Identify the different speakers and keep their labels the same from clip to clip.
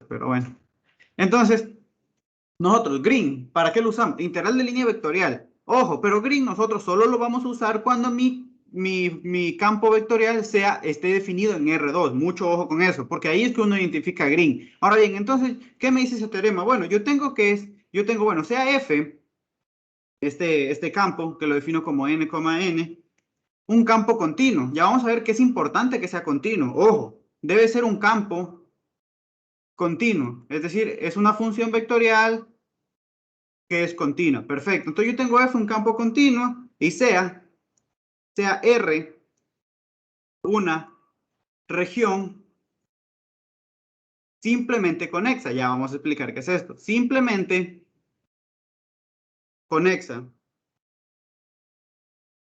Speaker 1: pero bueno. Entonces, nosotros, green, ¿para qué lo usamos? Integral de línea vectorial. Ojo, pero green nosotros solo lo vamos a usar cuando mi campo vectorial esté definido en R2. Mucho ojo con eso, porque ahí es que uno identifica green. Ahora bien, entonces, ¿qué me dice ese teorema? Bueno, bueno, sea F, este campo, que lo defino como n, n, un campo continuo. Ya vamos a ver que es importante que sea continuo. Ojo, debe ser un campo continuo. Es decir, es una función vectorial que es continua. Perfecto. Entonces yo tengo F un campo continuo y sea R una región simplemente conexa. Ya vamos a explicar qué es esto. Simplemente conexa,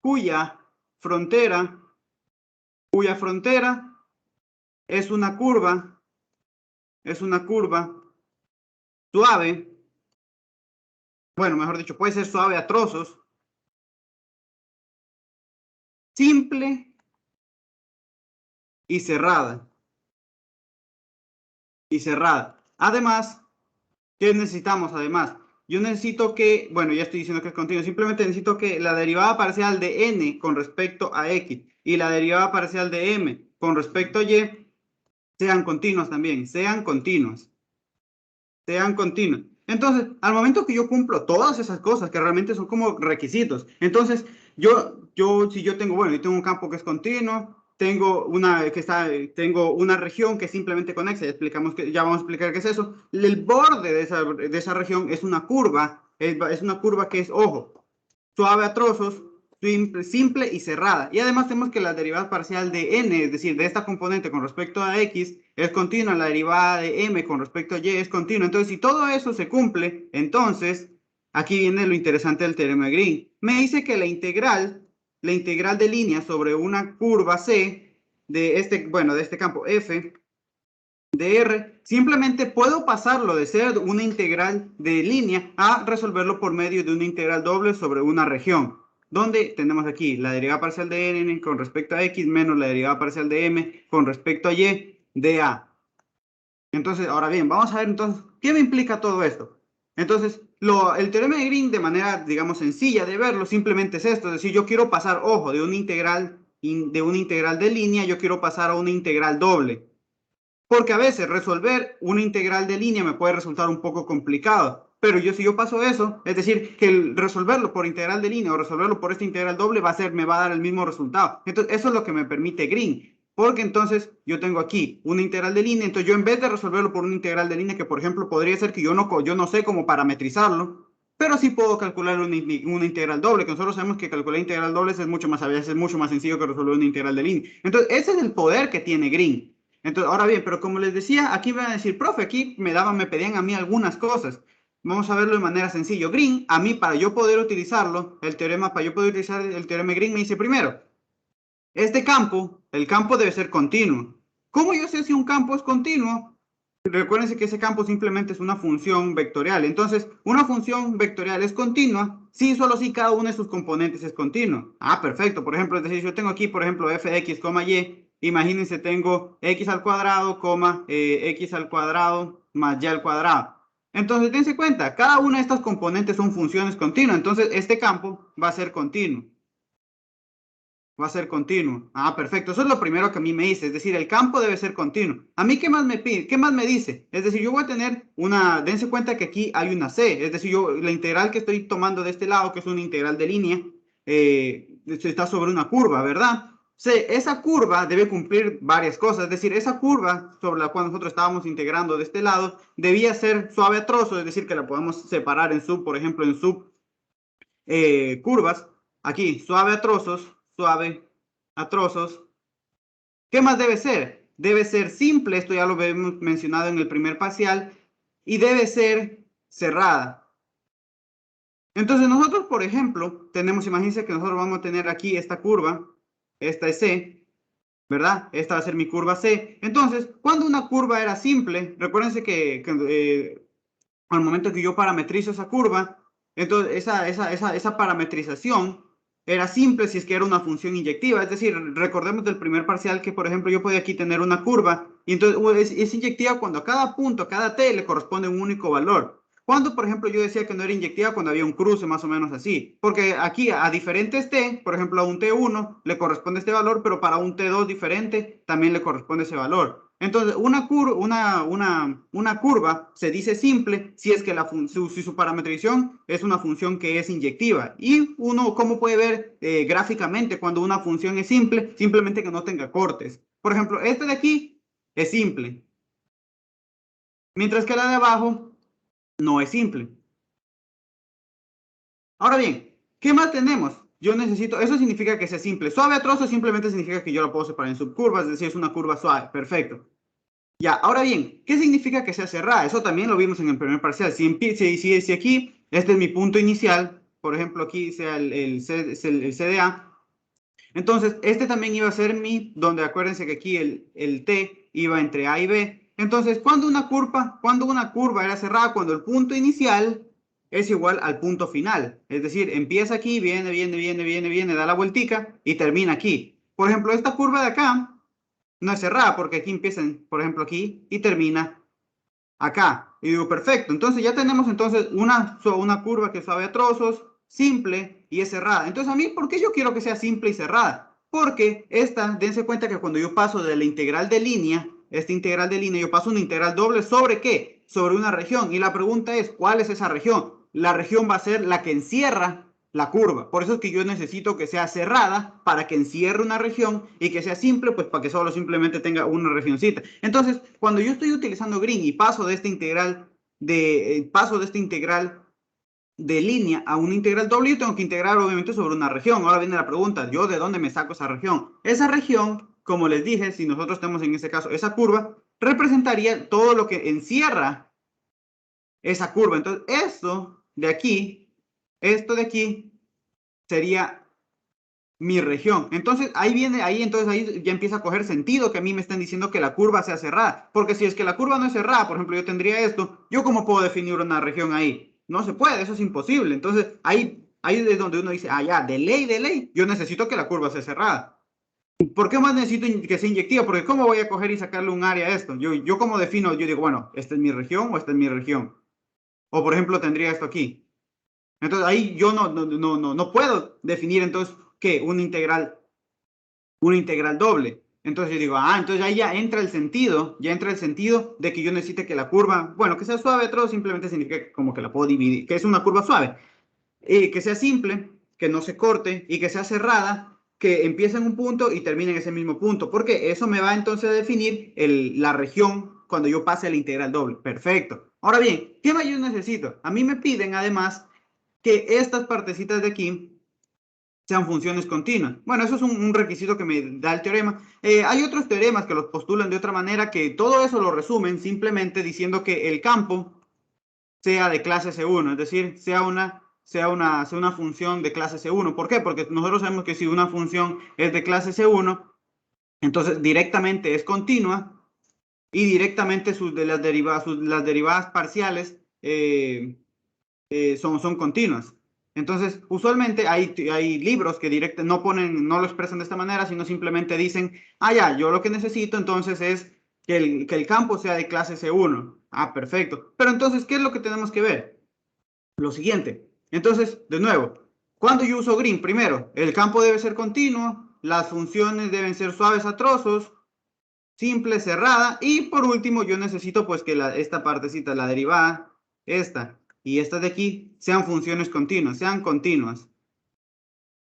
Speaker 1: cuya frontera es una curva suave. Bueno, mejor dicho, puede ser suave a trozos, simple y cerrada. Además, ¿qué necesitamos además? Yo necesito que, bueno, ya estoy diciendo que es continuo, simplemente necesito que la derivada parcial de n con respecto a x y la derivada parcial de m con respecto a y sean continuas también, sean continuas. Entonces, al momento que yo cumplo todas esas cosas que realmente son como requisitos, entonces si yo tengo, bueno, yo tengo un campo que es continuo, tengo una región que es simplemente conexa, ya vamos a explicar qué es eso. El borde de esa región es una curva, es una curva que es, ojo, suave a trozos, simple y cerrada. Y además tenemos que la derivada parcial de n, es decir, de esta componente con respecto a x, es continua, la derivada de m con respecto a y es continua. Entonces, si todo eso se cumple, entonces, aquí viene lo interesante del teorema de Green. Me dice que la integral de línea sobre una curva C de este campo f de R, simplemente puedo pasarlo de ser una integral de línea a resolverlo por medio de una integral doble sobre una región, donde tenemos aquí la derivada parcial de n con respecto a x menos la derivada parcial de m con respecto a y de a. Entonces, ahora bien, vamos a ver entonces, ¿qué me implica todo esto? Entonces, el teorema de Green, de manera, digamos, sencilla de verlo, simplemente es esto, es decir, yo quiero pasar, ojo, de una integral de línea, yo quiero pasar a una integral doble. Porque a veces resolver una integral de línea me puede resultar un poco complicado. Pero si yo paso eso, es decir, que el resolverlo por integral de línea o resolverlo por esta integral doble me va a dar el mismo resultado. Entonces, eso es lo que me permite Green. Porque entonces yo tengo aquí una integral de línea. Entonces, yo en vez de resolverlo por una integral de línea, que por ejemplo podría ser que yo no sé cómo parametrizarlo, pero sí puedo calcular una integral doble, que nosotros sabemos que calcular integral dobles a veces es mucho más sencillo que resolver una integral de línea. Entonces, ese es el poder que tiene Green. Entonces, ahora bien, pero como les decía, aquí me van a decir, profe, aquí me pedían a mí algunas cosas. Vamos a verlo de manera sencilla. Green, a mí, para yo poder utilizarlo, para yo poder utilizar el teorema de Green, me dice primero, el campo debe ser continuo. ¿Cómo yo sé si un campo es continuo? Recuérdense que ese campo simplemente es una función vectorial. Entonces, una función vectorial es continua si solo si cada uno de sus componentes es continuo. Ah, perfecto. Por ejemplo, es decir, yo tengo aquí, por ejemplo, f de x, y. Imagínense, tengo x al cuadrado, x al cuadrado más y al cuadrado. Entonces, dense cuenta, cada una de estas componentes son funciones continuas. Entonces, este campo va a ser continuo. Ah, perfecto. Eso es lo primero que a mí me dice. Es decir, el campo debe ser continuo. ¿A mí qué más me pide? ¿Qué más me dice? Es decir, yo voy a tener dense cuenta que aquí hay una C. Es decir, la integral que estoy tomando de este lado, que es una integral de línea, está sobre una curva, ¿verdad? Esa curva debe cumplir varias cosas. Es decir, esa curva sobre la cual nosotros estábamos integrando de este lado, debía ser suave a trozo, es decir, que la podemos separar por ejemplo, en curvas. Aquí, suave a trozos. ¿Qué más debe ser? Debe ser simple, esto ya lo hemos mencionado en el primer parcial, y debe ser cerrada. Entonces nosotros, por ejemplo, imagínense que nosotros vamos a tener aquí esta curva, esta es C, ¿verdad? Esta va a ser mi curva C. Entonces, cuando una curva era simple, recuérdense que al momento que yo parametrizo esa curva, entonces esa parametrización era simple si es que era una función inyectiva. Es decir, recordemos del primer parcial que, por ejemplo, yo podía aquí tener una curva Y entonces es inyectiva cuando a cada punto, a cada t le corresponde un único valor. Cuando, por ejemplo, yo decía que no era inyectiva cuando había un cruce más o menos así. Porque aquí a diferentes t, por ejemplo, a un t1 le corresponde este valor, pero para un t2 diferente también le corresponde ese valor. Entonces, una curva se dice simple si es que si su parametrización es una función que es inyectiva. Y uno, ¿cómo puede ver gráficamente cuando una función es simple? Simplemente que no tenga cortes. Por ejemplo, este de aquí es simple. Mientras que la de abajo no es simple. Ahora bien, ¿qué más tenemos? Yo necesito, eso significa que sea simple. Suave a trozo simplemente significa que yo lo puedo separar en subcurvas, es decir, es una curva suave. Perfecto. Ya, ahora bien, ¿qué significa que sea cerrada? Eso también lo vimos en el primer parcial. Si aquí, este es mi punto inicial, por ejemplo, aquí sea el CDA, entonces este también iba a ser donde acuérdense que aquí el T iba entre A y B. Entonces, cuando una curva era cerrada, cuando el punto inicial es igual al punto final. Es decir, empieza aquí, viene, da la vueltica y termina aquí. Por ejemplo, esta curva de acá no es cerrada porque aquí empieza, por ejemplo, aquí y termina acá. Y digo, perfecto. Entonces ya tenemos entonces una curva que es suave a trozos, simple y es cerrada. Entonces a mí, ¿por qué yo quiero que sea simple y cerrada? Porque dense cuenta que cuando yo paso de la integral de línea, esta integral de línea, yo paso una integral doble ¿sobre qué? Sobre una región. Y la pregunta es, ¿cuál es esa región? La región va a ser la que encierra la curva. Por eso es que yo necesito que sea cerrada para que encierre una región y que sea simple, pues para que solo simplemente tenga una regioncita. Entonces, cuando yo estoy utilizando green y paso de esta integral de línea a una integral doble, yo tengo que integrar obviamente sobre una región. Ahora viene la pregunta, ¿yo de dónde me saco esa región? Esa región, como les dije, si nosotros tenemos en este caso esa curva, representaría todo lo que encierra esa curva. Entonces, esto de aquí sería mi región. Entonces, ahí ya empieza a coger sentido que a mí me están diciendo que la curva sea cerrada. Porque si es que la curva no es cerrada, por ejemplo, yo tendría esto, ¿yo cómo puedo definir una región ahí? No se puede, eso es imposible. Entonces, ahí es donde uno dice, ya, de ley, yo necesito que la curva sea cerrada. ¿Por qué más necesito que sea inyectiva? Porque ¿cómo voy a coger y sacarle un área a esto? Yo cómo defino, yo digo, bueno, esta es mi región o esta es mi región. O por ejemplo, tendría esto aquí. Entonces ahí yo no puedo definir entonces ¿qué? Una integral doble. Entonces yo digo, entonces ahí ya entra el sentido de que yo necesite que la curva, bueno, que sea suave, todo simplemente significa que como que la puedo dividir, que es una curva suave, que sea simple, que no se corte y que sea cerrada, que empiece en un punto y termine en ese mismo punto, porque eso me va entonces a definir la región cuando yo pase la integral doble. Perfecto. Ahora bien, ¿qué más yo necesito? A mí me piden además que estas partecitas de aquí sean funciones continuas. Bueno, eso es un requisito que me da el teorema. Hay otros teoremas que los postulan de otra manera, que todo eso lo resumen simplemente diciendo que el campo sea de clase C1, es decir, sea una función de clase C1. ¿Por qué? Porque nosotros sabemos que si una función es de clase C1, entonces directamente es continua y directamente las derivadas parciales son continuas. Entonces, usualmente hay libros que no lo expresan de esta manera, sino simplemente dicen, ya, yo lo que necesito entonces es que el campo sea de clase C1. Perfecto. Pero entonces, ¿qué es lo que tenemos que ver? Lo siguiente. Entonces, de nuevo, cuando yo uso green, primero, el campo debe ser continuo, las funciones deben ser suaves a trozos, simple, cerrada, y por último, yo necesito pues que esta partecita, la derivada, esta y esta de aquí, sean funciones continuas, sean continuas.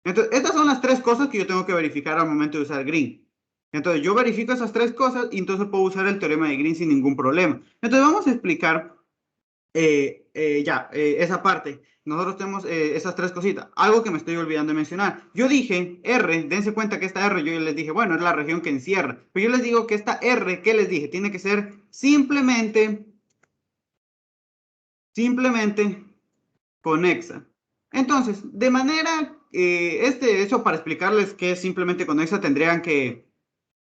Speaker 1: Entonces, estas son las tres cosas que yo tengo que verificar al momento de usar green. Entonces, yo verifico esas tres cosas y entonces puedo usar el teorema de Green sin ningún problema. Entonces, vamos a explicar esa parte. Nosotros tenemos esas tres cositas. Algo que me estoy olvidando de mencionar. Yo dije R, dense cuenta que esta R, yo les dije, bueno, es la región que encierra. Pero yo les digo que esta R, ¿qué les dije? Tiene que ser simplemente conexa. Entonces, de manera, eso para explicarles qué es simplemente conexa, tendrían que,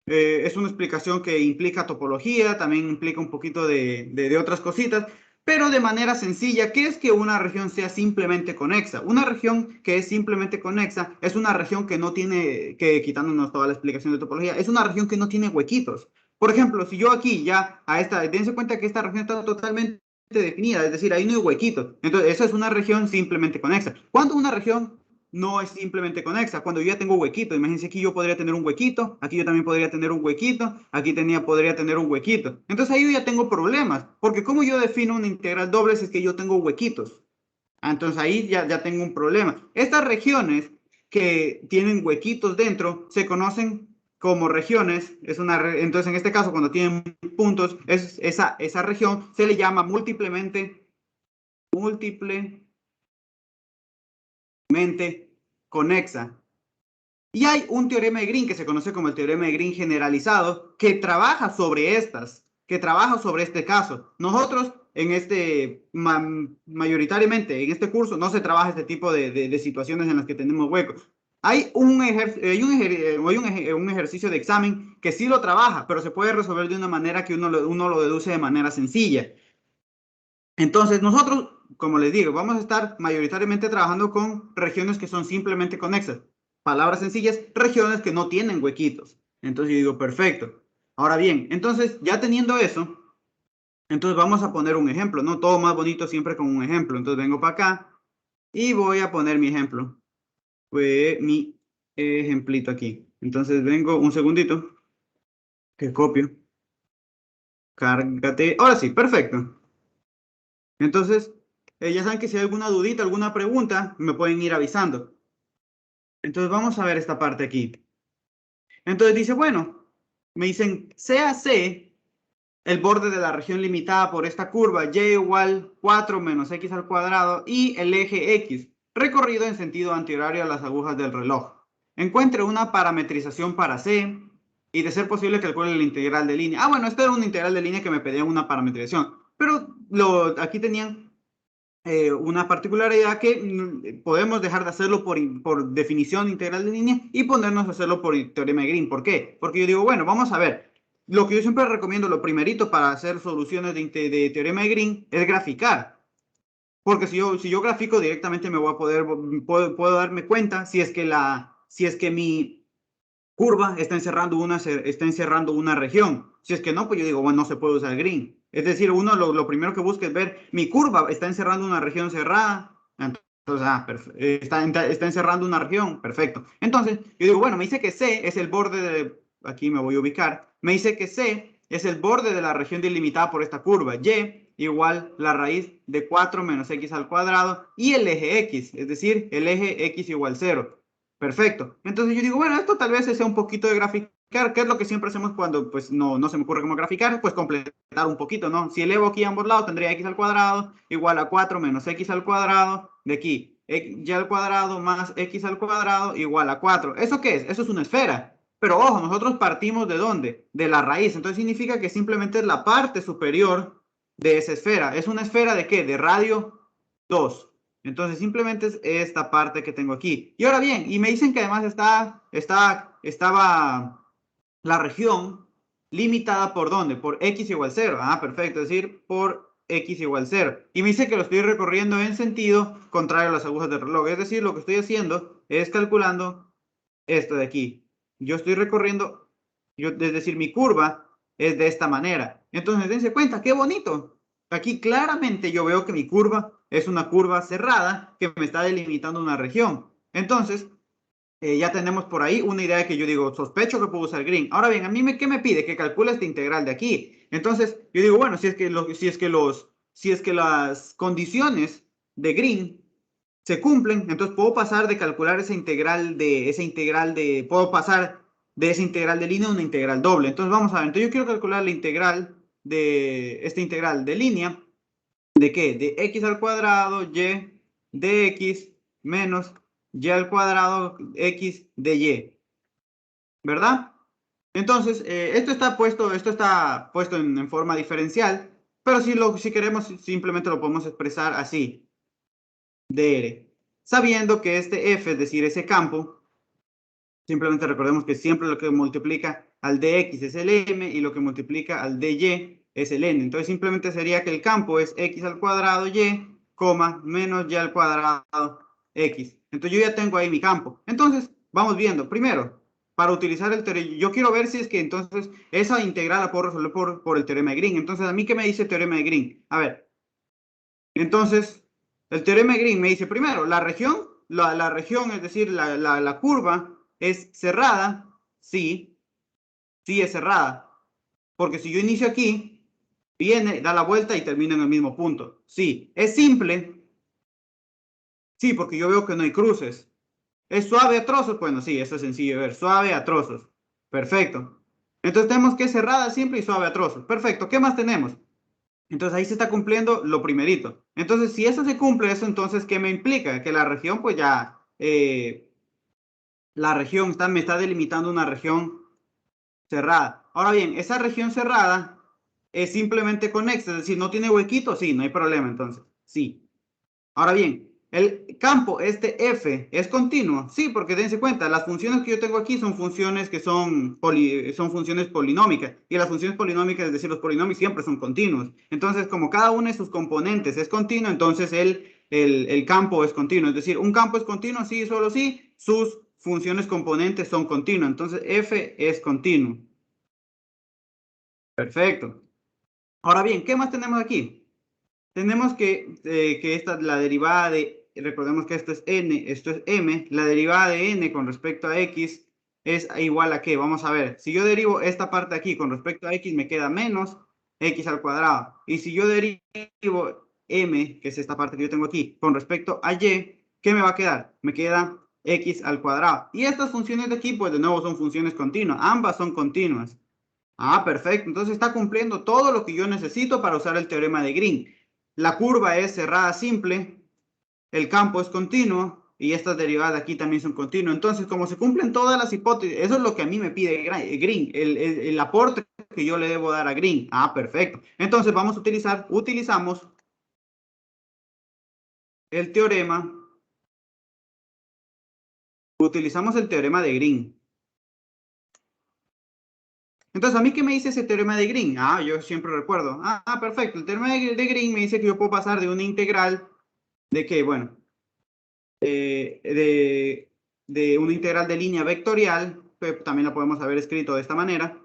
Speaker 1: es una explicación que implica topología, también implica un poquito de otras cositas, pero de manera sencilla, ¿qué es que una región sea simplemente conexa? Una región que es simplemente conexa es una región que no tiene, quitándonos toda la explicación de topología, es una región que no tiene huequitos. Por ejemplo, si yo aquí ya dense cuenta que esta región está totalmente definida, es decir, ahí no hay huequitos. Entonces, esa es una región simplemente conexa. ¿Cuándo una región no es simplemente conexa? Cuando yo ya tengo huequito. Imagínense, aquí yo podría tener un huequito, aquí yo también podría tener un huequito, aquí podría tener un huequito. Entonces ahí yo ya tengo problemas, porque ¿cómo yo defino una integral doble si es que yo tengo huequitos? Entonces ahí ya tengo un problema. Estas regiones que tienen huequitos dentro se conocen como regiones. Entonces, en este caso, cuando tienen puntos, esa región se le llama múltiplemente conexa. Y hay un teorema de Green que se conoce como el teorema de Green generalizado que trabaja sobre este caso. Nosotros mayoritariamente en este curso no se trabaja este tipo de situaciones en las que tenemos huecos. Hay un ejercicio de examen que sí lo trabaja, pero se puede resolver de una manera que uno lo deduce de manera sencilla. Entonces, nosotros, como les digo, vamos a estar mayoritariamente trabajando con regiones que son simplemente conexas. Palabras sencillas, regiones que no tienen huequitos. Entonces yo digo, perfecto. Ahora bien, entonces ya teniendo eso, entonces vamos a poner un ejemplo, ¿no? Todo más bonito siempre con un ejemplo. Entonces vengo para acá y voy a poner mi ejemplo. Fue mi ejemplito aquí. Entonces vengo un segundito, que copio. Cárgate. Ahora sí, perfecto. Entonces, ya saben que si hay alguna dudita, alguna pregunta, me pueden ir avisando. Entonces vamos a ver esta parte aquí. Entonces dice, bueno, me dicen CAC, el borde de la región limitada por esta curva, y igual 4 menos x al cuadrado, y el eje x, recorrido en sentido antihorario a las agujas del reloj. Encuentre una parametrización para C, y de ser posible calcule la integral de línea. Ah, bueno, esta era una integral de línea que me pedía una parametrización, pero aquí tenían una particularidad que podemos dejar de hacerlo por definición integral de línea y ponernos a hacerlo por teorema de Green. ¿Por qué? Porque yo digo, bueno, vamos a ver. Lo que yo siempre recomiendo, lo primerito para hacer soluciones de teorema de Green es graficar. Porque si yo grafico directamente me voy a puedo darme cuenta si es que mi curva está encerrando una región. Si es que no, pues yo digo, bueno, no se puede usar Green. Es decir, uno lo primero que busca es ver, mi curva está encerrando una región cerrada. Entonces, está encerrando una región, perfecto. Entonces, yo digo, bueno, me dice que C es el borde aquí me voy a ubicar, me dice que C es el borde de la región delimitada por esta curva, Y igual la raíz de 4 menos x al cuadrado y el eje x, es decir, el eje x igual 0. Perfecto. Entonces yo digo, bueno, esto tal vez sea un poquito de graficar, que es lo que siempre hacemos cuando pues no se me ocurre cómo graficar, pues completar un poquito, ¿no? Si elevo aquí a ambos lados, tendría x al cuadrado igual a 4 menos x al cuadrado de aquí, y al cuadrado más x al cuadrado igual a 4. ¿Eso qué es? Eso es una esfera. Pero ojo, nosotros partimos ¿de dónde? De la raíz. Entonces significa que simplemente es la parte superior de esa esfera. ¿Es una esfera de qué? De radio 2. Entonces simplemente es esta parte que tengo aquí. Y ahora bien, y me dicen que además estaba la región limitada ¿por dónde? Por x igual 0. Ah, perfecto, es decir, por x igual 0. Y me dice que lo estoy recorriendo en sentido contrario a las agujas del reloj. Es decir, lo que estoy haciendo es calculando esto de aquí. Yo estoy recorriendo, es decir, mi curva es de esta manera. Entonces, dense cuenta, qué bonito. Aquí claramente yo veo que mi curva es una curva cerrada que me está delimitando una región. Entonces, ya tenemos por ahí una idea que yo digo, sospecho que puedo usar Green. Ahora bien, a mí ¿qué me pide? Que calcule esta integral de aquí. Entonces, yo digo, bueno, si es que las condiciones de Green se cumplen, entonces puedo pasar de calcular puedo pasar de esa integral de línea a una integral doble. Entonces vamos a ver, entonces yo quiero calcular la integral esta integral de línea, ¿de qué? De x al cuadrado y de x menos y al cuadrado x de y, ¿verdad? Entonces, esto está puesto en forma diferencial, pero si queremos simplemente lo podemos expresar así, dr, sabiendo que este f, es decir, ese campo, simplemente recordemos que siempre lo que multiplica al dx es el m y lo que multiplica al dy es el n. Entonces simplemente sería que el campo es x al cuadrado y, menos y al cuadrado x. Entonces yo ya tengo ahí mi campo. Entonces, vamos viendo. Primero, para utilizar el teorema. Yo quiero ver si es que entonces esa integral la puedo resolver por el teorema de Green. Entonces, ¿a mí qué me dice el teorema de Green? A ver, entonces, el teorema de Green me dice primero, la región, es decir, la curva es cerrada. Sí, sí es cerrada. Porque si yo inicio aquí, viene, da la vuelta y termina en el mismo punto. Sí, es simple. Sí, porque yo veo que no hay cruces. ¿Es suave a trozos? Bueno, sí, eso es sencillo de ver. Suave a trozos. Perfecto. Entonces tenemos que es cerrada, simple y suave a trozos. Perfecto. ¿Qué más tenemos? Entonces ahí se está cumpliendo lo primerito. Entonces, si eso se cumple, eso entonces, ¿qué me implica? Que la región, pues ya, la región me está delimitando una región cerrada. Ahora bien, esa región cerrada es simplemente conexa, es decir, no tiene huequito, sí, no hay problema entonces, sí. Ahora bien, el campo, este F, ¿es continuo? Sí, porque dense cuenta, las funciones que yo tengo aquí son funciones que son funciones polinómicas. Y las funciones polinómicas, es decir, los polinomios siempre son continuos. Entonces, como cada uno de sus componentes es continuo, entonces el campo es continuo. Es decir, un campo es continuo, sí, solo sí, sus funciones componentes son continuas. Entonces, F es continuo. Perfecto. Ahora bien, ¿qué más tenemos aquí? Tenemos que esta, la derivada de, recordemos que esto es n, esto es m, la derivada de n con respecto a x es igual a ¿qué? Vamos a ver, si yo derivo esta parte aquí con respecto a x, me queda menos x al cuadrado. Y si yo derivo m, que es esta parte que yo tengo aquí, con respecto a y, ¿qué me va a quedar? Me queda x al cuadrado. Y estas funciones de aquí, pues de nuevo son funciones continuas, ambas son continuas. Ah, perfecto. Entonces está cumpliendo todo lo que yo necesito para usar el teorema de Green. La curva es cerrada simple, el campo es continuo y estas derivadas aquí también son continuas. Entonces, como se cumplen todas las hipótesis, eso es lo que a mí me pide Green, el aporte que yo le debo dar a Green. Ah, perfecto. Entonces vamos a utilizamos el teorema, utilizamos el teorema de Green. Entonces, ¿a mí qué me dice ese teorema de Green? Ah, yo siempre recuerdo. Perfecto. El teorema de Green me dice que yo puedo pasar de una integral de que, bueno, de una integral de línea vectorial, que también la podemos haber escrito de esta manera,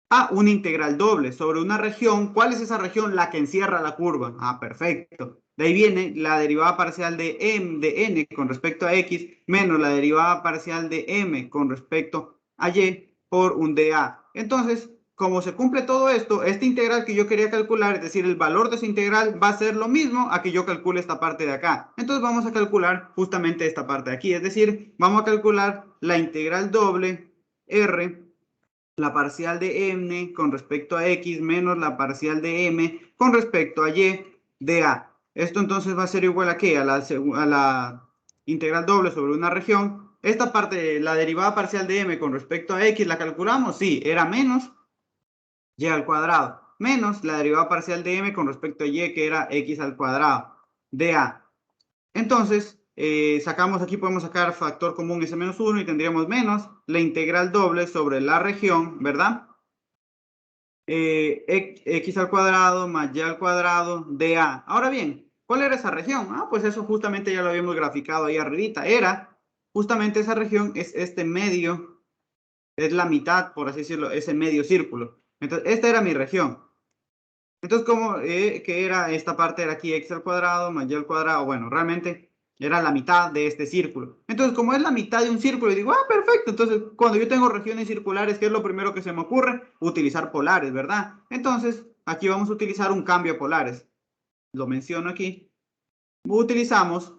Speaker 1: a una integral doble sobre una región. ¿Cuál es esa región? La que encierra la curva. Ah, perfecto. De ahí viene la derivada parcial de n con respecto a x menos la derivada parcial de m con respecto a y por un dA. Entonces, como se cumple todo esto, esta integral que yo quería calcular, es decir, el valor de esa integral va a ser lo mismo a que yo calcule esta parte de acá. Entonces vamos a calcular justamente esta parte de aquí, es decir, vamos a calcular la integral doble r, la parcial de n con respecto a x menos la parcial de m con respecto a y de a. Esto entonces va a ser igual a ¿qué? A la integral doble sobre una región. Esta parte, la derivada parcial de m con respecto a x, ¿la calculamos? Sí, era menos y al cuadrado, menos la derivada parcial de m con respecto a y, que era x al cuadrado, de a. Entonces, sacamos aquí, podemos sacar factor común s menos 1 y tendríamos menos la integral doble sobre la región, ¿verdad? X al cuadrado más y al cuadrado de a. Ahora bien, ¿cuál era esa región? Ah, pues eso justamente ya lo habíamos graficado ahí arribita. Era, justamente esa región es este medio, es la mitad, por así decirlo, ese medio círculo. Entonces, esta era mi región. Entonces, como que era esta parte era aquí x al cuadrado más y al cuadrado, bueno, realmente era la mitad de este círculo. Entonces, como es la mitad de un círculo, digo, perfecto. Entonces, cuando yo tengo regiones circulares, ¿qué es lo primero que se me ocurre? Utilizar polares, ¿verdad? Entonces, aquí vamos a utilizar un cambio a polares. Lo menciono aquí. Utilizamos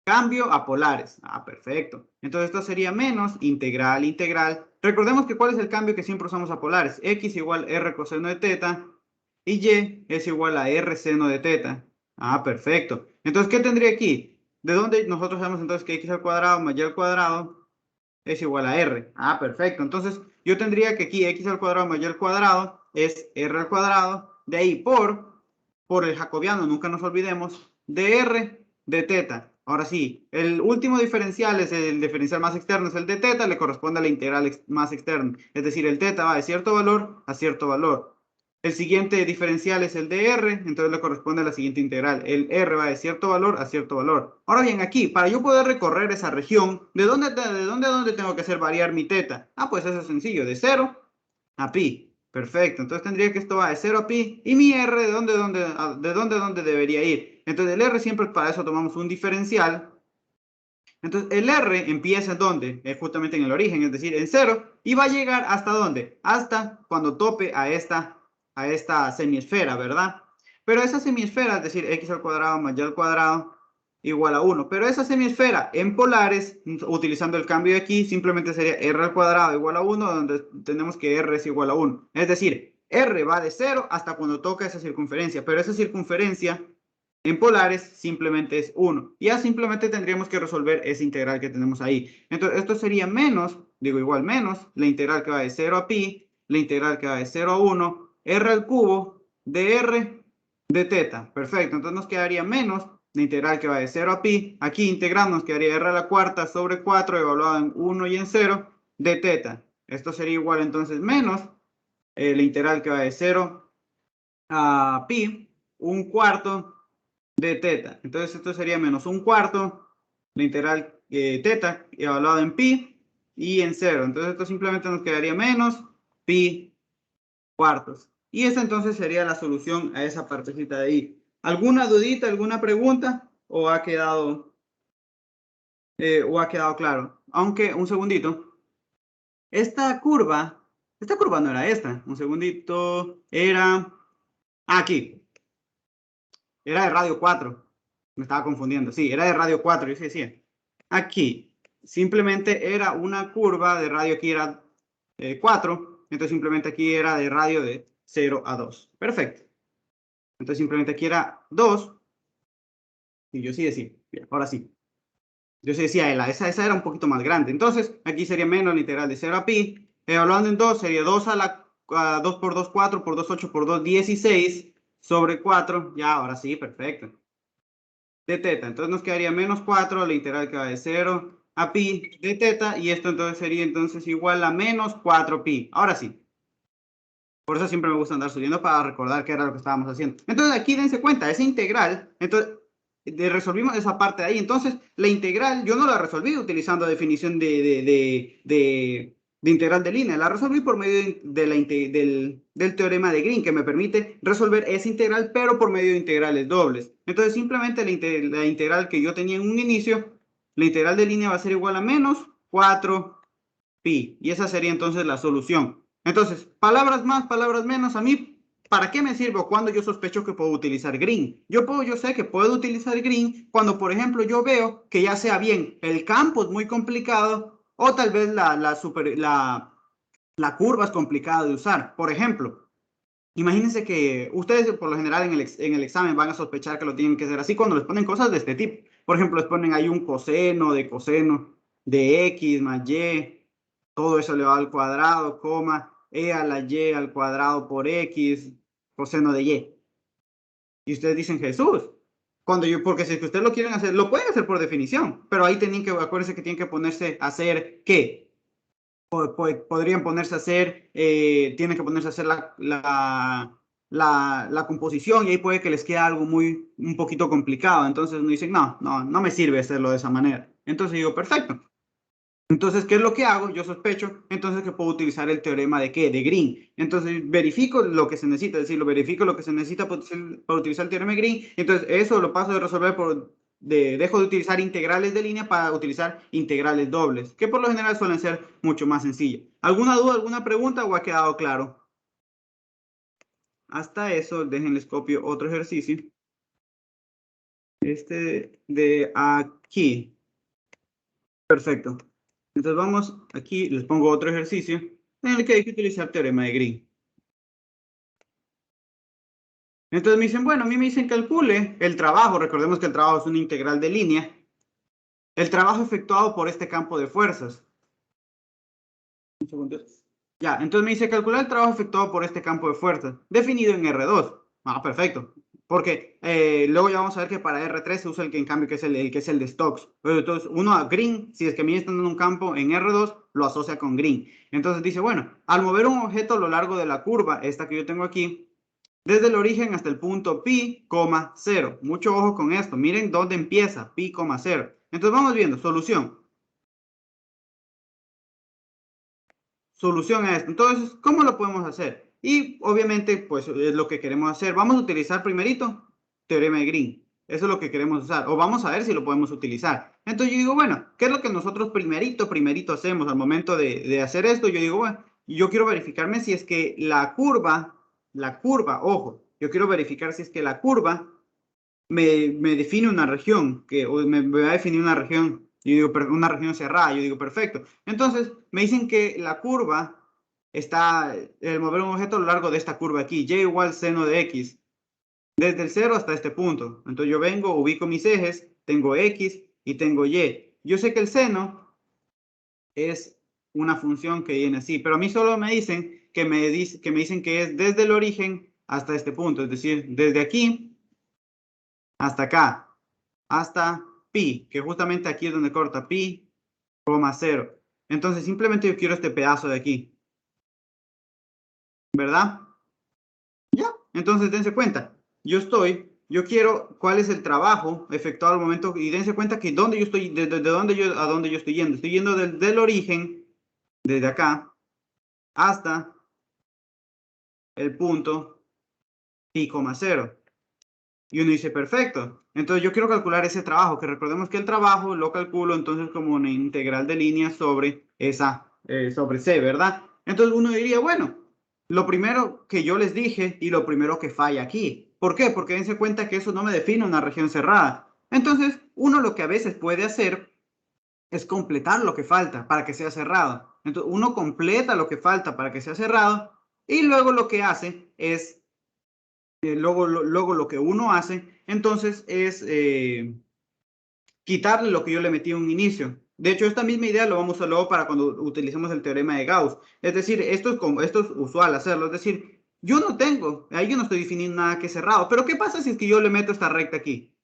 Speaker 1: cambio a polares. Ah, perfecto. Entonces esto sería menos integral, integral. Recordemos que cuál es el cambio que siempre usamos a polares. X igual R coseno de teta y Y es igual a R seno de teta. Ah, perfecto. Entonces, ¿qué tendría aquí? ¿De dónde nosotros sabemos entonces que X al cuadrado más Y al cuadrado es igual a R? Ah, perfecto. Entonces, yo tendría que aquí X al cuadrado más Y al cuadrado es R al cuadrado. De ahí por el jacobiano, nunca nos olvidemos, de R de teta. Ahora sí, el último diferencial es el diferencial más externo, es el de teta, le corresponde a la integral más externa. Es decir, el teta va de cierto valor a cierto valor. El siguiente diferencial es el de R, entonces le corresponde a la siguiente integral. El R va de cierto valor a cierto valor. Ahora bien, aquí, para yo poder recorrer esa región, ¿de dónde a dónde tengo que hacer variar mi teta? Ah, pues eso es sencillo, de 0 a pi. Perfecto, entonces tendría que esto va de 0 a pi. ¿Y mi R de dónde a dónde debería ir? Entonces el R siempre para eso tomamos un diferencial. Entonces, el R empieza en ¿dónde? Justamente en el origen, es decir, en 0, y va a llegar ¿hasta dónde? Hasta cuando tope a esta semiesfera, ¿verdad? Pero esa semiesfera, es decir, x al cuadrado más y al cuadrado, igual a 1. Pero esa semiesfera en polares, utilizando el cambio de aquí, simplemente sería r al cuadrado igual a 1, donde tenemos que r es igual a 1. Es decir, r va de 0 hasta cuando toca esa circunferencia, pero esa circunferencia en polares simplemente es 1. Ya simplemente tendríamos que resolver esa integral que tenemos ahí. Entonces, esto sería menos, digo igual menos, la integral que va de 0 a pi, la integral que va de 0 a 1, r al cubo de r de teta. Perfecto, entonces nos quedaría menos la integral que va de 0 a pi. Aquí integrando nos quedaría r a la cuarta sobre 4 evaluado en 1 y en 0 de teta. Esto sería igual entonces menos la integral que va de 0 a pi, un cuarto de teta. Entonces esto sería menos un cuarto, la integral teta evaluado en pi y en 0. Entonces esto simplemente nos quedaría menos pi cuartos. Y esa entonces sería la solución a esa partecita de ahí. ¿Alguna dudita, alguna pregunta? ¿O ha quedado claro? Aunque, un segundito. Esta curva no era esta. Un segundito. Era aquí. Era de radio 4. Me estaba confundiendo. Sí, era de radio 4. Yo sí decía. Aquí. Simplemente era una curva de radio. Aquí era 4. Entonces simplemente aquí era de radio de 0 a 2. Perfecto. Entonces simplemente aquí era 2. Y yo sí decía. Bien, ahora sí. Yo sí decía, esa era un poquito más grande. Entonces aquí sería menos la integral de 0 a pi. Evaluando en 2 sería 2 a 2 por 2, 4 por 2, 8 por 2, 16 sobre 4. Ya, ahora sí, perfecto. De teta. Entonces nos quedaría menos 4, la integral que va de 0 a pi de teta, y esto entonces sería entonces igual a menos 4 pi. Ahora sí. Por eso siempre me gusta andar subiendo para recordar qué era lo que estábamos haciendo. Entonces aquí dense cuenta, esa integral, entonces resolvimos esa parte de ahí. Entonces la integral yo no la resolví utilizando definición de integral de línea, la resolví por medio del teorema de Green, que me permite resolver esa integral, pero por medio de integrales dobles. Entonces simplemente la integral que yo tenía en un inicio, la integral de línea va a ser igual a menos 4 pi, y esa sería entonces la solución. Entonces, palabras más, palabras menos, a mí, ¿para qué me sirve o cuando yo sospecho que puedo utilizar green? Yo sé que puedo utilizar green cuando, por ejemplo, yo veo que ya sea bien el campo es muy complicado o tal vez la curva es complicada de usar. Por ejemplo, imagínense que ustedes por lo general en el examen van a sospechar que lo tienen que hacer así cuando les ponen cosas de este tipo. Por ejemplo, les ponen ahí un coseno de x más y, todo eso elevado al cuadrado, coma, e a la y al cuadrado por x, coseno de y. Y ustedes dicen, Jesús, porque si ustedes lo quieren hacer, lo pueden hacer por definición, pero ahí acuérdense que tienen que ponerse a hacer, ¿qué? Podrían ponerse a hacer, tienen que ponerse a hacer la composición, y ahí puede que les quede algo un poquito complicado. Entonces me dicen, no me sirve hacerlo de esa manera. Entonces digo, perfecto. Entonces, ¿qué es lo que hago? Yo sospecho, entonces, que puedo utilizar el teorema de ¿qué? De Green. Entonces, verifico lo que se necesita, es decir, verifico lo que se necesita para utilizar el teorema de Green. Entonces, eso lo paso de resolver dejo de utilizar integrales de línea para utilizar integrales dobles, que por lo general suelen ser mucho más sencillas. ¿Alguna duda, alguna pregunta o ha quedado claro? Hasta eso, déjenles copio otro ejercicio. Este de aquí. Perfecto. Entonces vamos, aquí les pongo otro ejercicio en el que hay que utilizar teorema de Green. Entonces me dicen, bueno, a mí me dicen calcule el trabajo, recordemos que el trabajo es una integral de línea, el trabajo efectuado por este campo de fuerzas. Un segundo. Ya, entonces me dice calcular el trabajo efectuado por este campo de fuerzas, definido en R2. Ah, perfecto. Porque luego ya vamos a ver que para R3 se usa en cambio que es el que es el de Stokes. Entonces, uno a Green, si es que a mí me están dando un campo en R2, lo asocia con Green. Entonces dice, bueno, al mover un objeto a lo largo de la curva, esta que yo tengo aquí, desde el origen hasta el punto pi, 0. Mucho ojo con esto. Miren dónde empieza, pi, 0. Entonces vamos viendo, solución. Solución a esto. Entonces, ¿cómo lo podemos hacer? Y obviamente, pues es lo que queremos hacer. Vamos a utilizar primerito teorema de Green. Eso es lo que queremos usar. O vamos a ver si lo podemos utilizar. Entonces yo digo, bueno, ¿qué es lo que nosotros primerito hacemos al momento de hacer esto? Yo digo, bueno, yo quiero verificarme si es que la curva, ojo, yo quiero verificar si es que la curva me define una región, me va a definir una región, yo digo, una región cerrada, yo digo, perfecto. Entonces, me dicen que la curva está, el mover un objeto a lo largo de esta curva aquí, y igual seno de x, desde el 0 hasta este punto. Entonces yo vengo, ubico mis ejes, tengo x y tengo y. Yo sé que el seno es una función que viene así, pero a mí solo me dicen que dicen que es desde el origen hasta este punto, es decir, desde aquí hasta acá, hasta pi, que justamente aquí es donde corta pi, 0. Entonces simplemente yo quiero este pedazo de aquí, ¿verdad? Ya, entonces dense cuenta, yo quiero cuál es el trabajo efectuado al momento, y dense cuenta que donde yo estoy, desde donde yo, a dónde yo estoy yendo desde el origen, desde acá, hasta el punto pi, 0. Y uno dice, perfecto. Entonces yo quiero calcular ese trabajo, que recordemos que el trabajo lo calculo entonces como una integral de línea sobre sobre C, ¿verdad? Entonces uno diría, bueno, lo primero que yo les dije y lo primero que falla aquí. ¿Por qué? Porque dense cuenta que eso no me define una región cerrada. Entonces, uno lo que a veces puede hacer es completar lo que falta para que sea cerrado. Entonces, uno completa lo que falta para que sea cerrado y luego lo que hace es luego lo que uno hace, entonces es quitarle lo que yo le metí en un inicio. De hecho, esta misma idea lo vamos a usar luego para cuando utilicemos el teorema de Gauss. Es decir, esto es usual hacerlo. Es decir, yo no tengo, ahí yo no estoy definiendo nada que es cerrado. Pero ¿qué pasa si es que yo le meto esta recta aquí?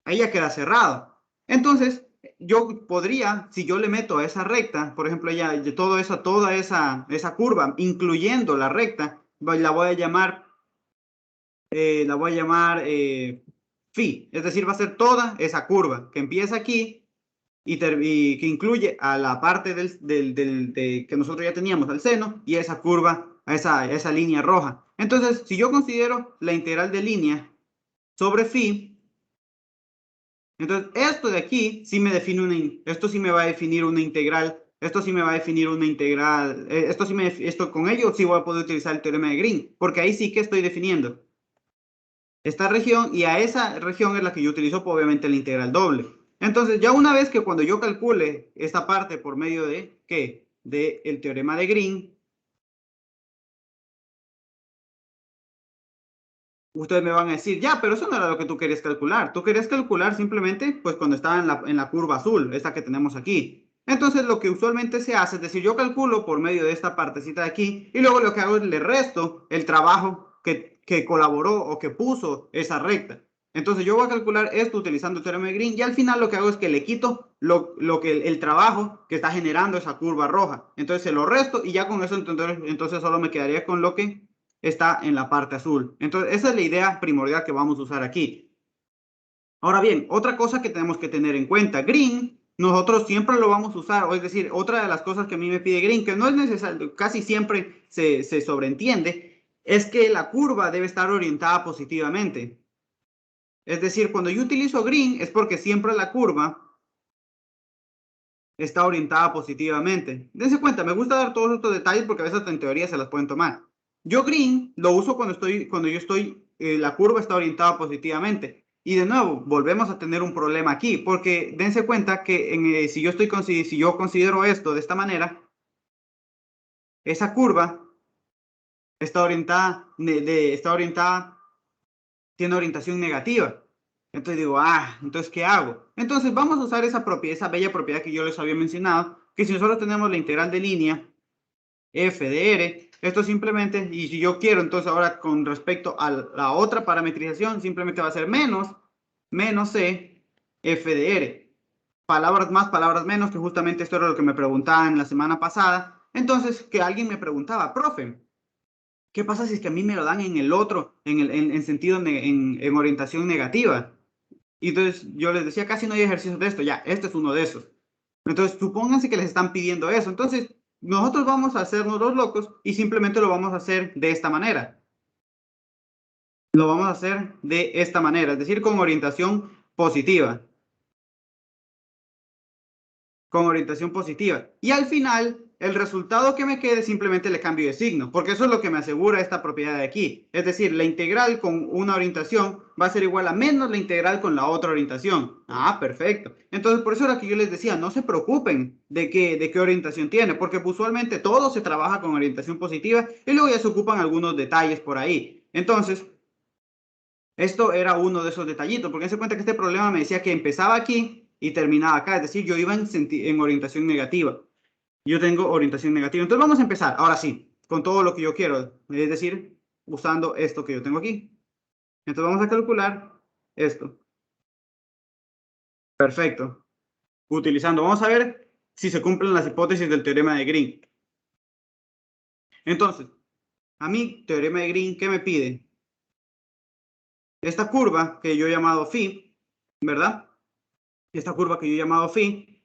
Speaker 1: Ahí ya queda cerrado. Entonces, yo podría, si yo le meto a esa recta, por ejemplo, ya toda esa curva, incluyendo la recta, la voy a llamar phi, es decir, va a ser toda esa curva que empieza aquí y que incluye a la parte que nosotros ya teníamos, al seno, y esa curva, esa línea roja. Entonces, si yo considero la integral de línea sobre phi, entonces esto de aquí sí me define esto sí me va a definir una integral, esto sí me va a definir una integral, esto con ello sí voy a poder utilizar el teorema de Green, porque ahí sí que estoy definiendo esta región, y a esa región es la que yo utilizo pues, obviamente la integral doble. Entonces ya una vez que cuando yo calcule esta parte por medio de ¿qué? De el teorema de Green, ustedes me van a decir, ya, pero eso no era lo que tú querías calcular. Tú querías calcular simplemente pues cuando estaba en la curva azul, esta que tenemos aquí. Entonces lo que usualmente se hace es decir, yo calculo por medio de esta partecita de aquí y luego lo que hago es le resto el trabajo que colaboró o que puso esa recta. Entonces yo voy a calcular esto utilizando el teorema de Green y al final lo que hago es que le quito el trabajo que está generando esa curva roja. Entonces se lo resto y ya con eso entonces solo me quedaría con lo que está en la parte azul. Entonces esa es la idea primordial que vamos a usar aquí. Ahora bien, otra cosa que tenemos que tener en cuenta, Green, nosotros siempre lo vamos a usar, o es decir, otra de las cosas que a mí me pide Green, que no es necesario, casi siempre se sobreentiende, es que la curva debe estar orientada positivamente. Es decir, cuando yo utilizo Green es porque siempre la curva está orientada positivamente. Dense cuenta, me gusta dar todos estos detalles porque a veces en teoría se las pueden tomar. Yo Green lo uso cuando yo estoy, la curva está orientada positivamente. Y de nuevo, volvemos a tener un problema aquí, porque dense cuenta que si yo considero esto de esta manera, esa curva está orientada, tiene orientación negativa. Entonces digo, entonces, ¿qué hago? Entonces vamos a usar esa propiedad, esa bella propiedad que yo les había mencionado, que si nosotros tenemos la integral de línea f de r, esto simplemente, y si yo quiero, entonces ahora con respecto a la otra parametrización, simplemente va a ser menos c f de r. Palabras más, palabras menos, que justamente esto era lo que me preguntaban la semana pasada. Entonces, que alguien me preguntaba, profe, ¿Qué pasa si es que a mí me lo dan en el otro, en sentido, en orientación negativa? Y entonces yo les decía, casi no hay ejercicios de esto, ya, este es uno de esos. Entonces, supónganse que les están pidiendo eso. Entonces, nosotros vamos a hacernos los locos y simplemente lo vamos a hacer de esta manera. Lo vamos a hacer de esta manera, es decir, con orientación positiva. Con orientación positiva. Y al final, el resultado que me quede simplemente le cambio de signo, porque eso es lo que me asegura esta propiedad de aquí. Es decir, la integral con una orientación va a ser igual a menos la integral con la otra orientación. Ah, perfecto. Entonces, por eso era que yo les decía, no se preocupen de qué orientación tiene, porque usualmente todo se trabaja con orientación positiva y luego ya se ocupan algunos detalles por ahí. Entonces, esto era uno de esos detallitos, porque se cuenta que este problema me decía que empezaba aquí y terminaba acá, es decir, yo iba en orientación negativa. Yo tengo orientación negativa. Entonces vamos a empezar, ahora sí, con todo lo que yo quiero, es decir, usando esto que yo tengo aquí. Entonces vamos a calcular esto. Perfecto. Utilizando, vamos a ver si se cumplen las hipótesis del teorema de Green. Entonces, a mí, teorema de Green, ¿qué me pide? Esta curva que yo he llamado phi, ¿verdad? Esta curva que yo he llamado phi,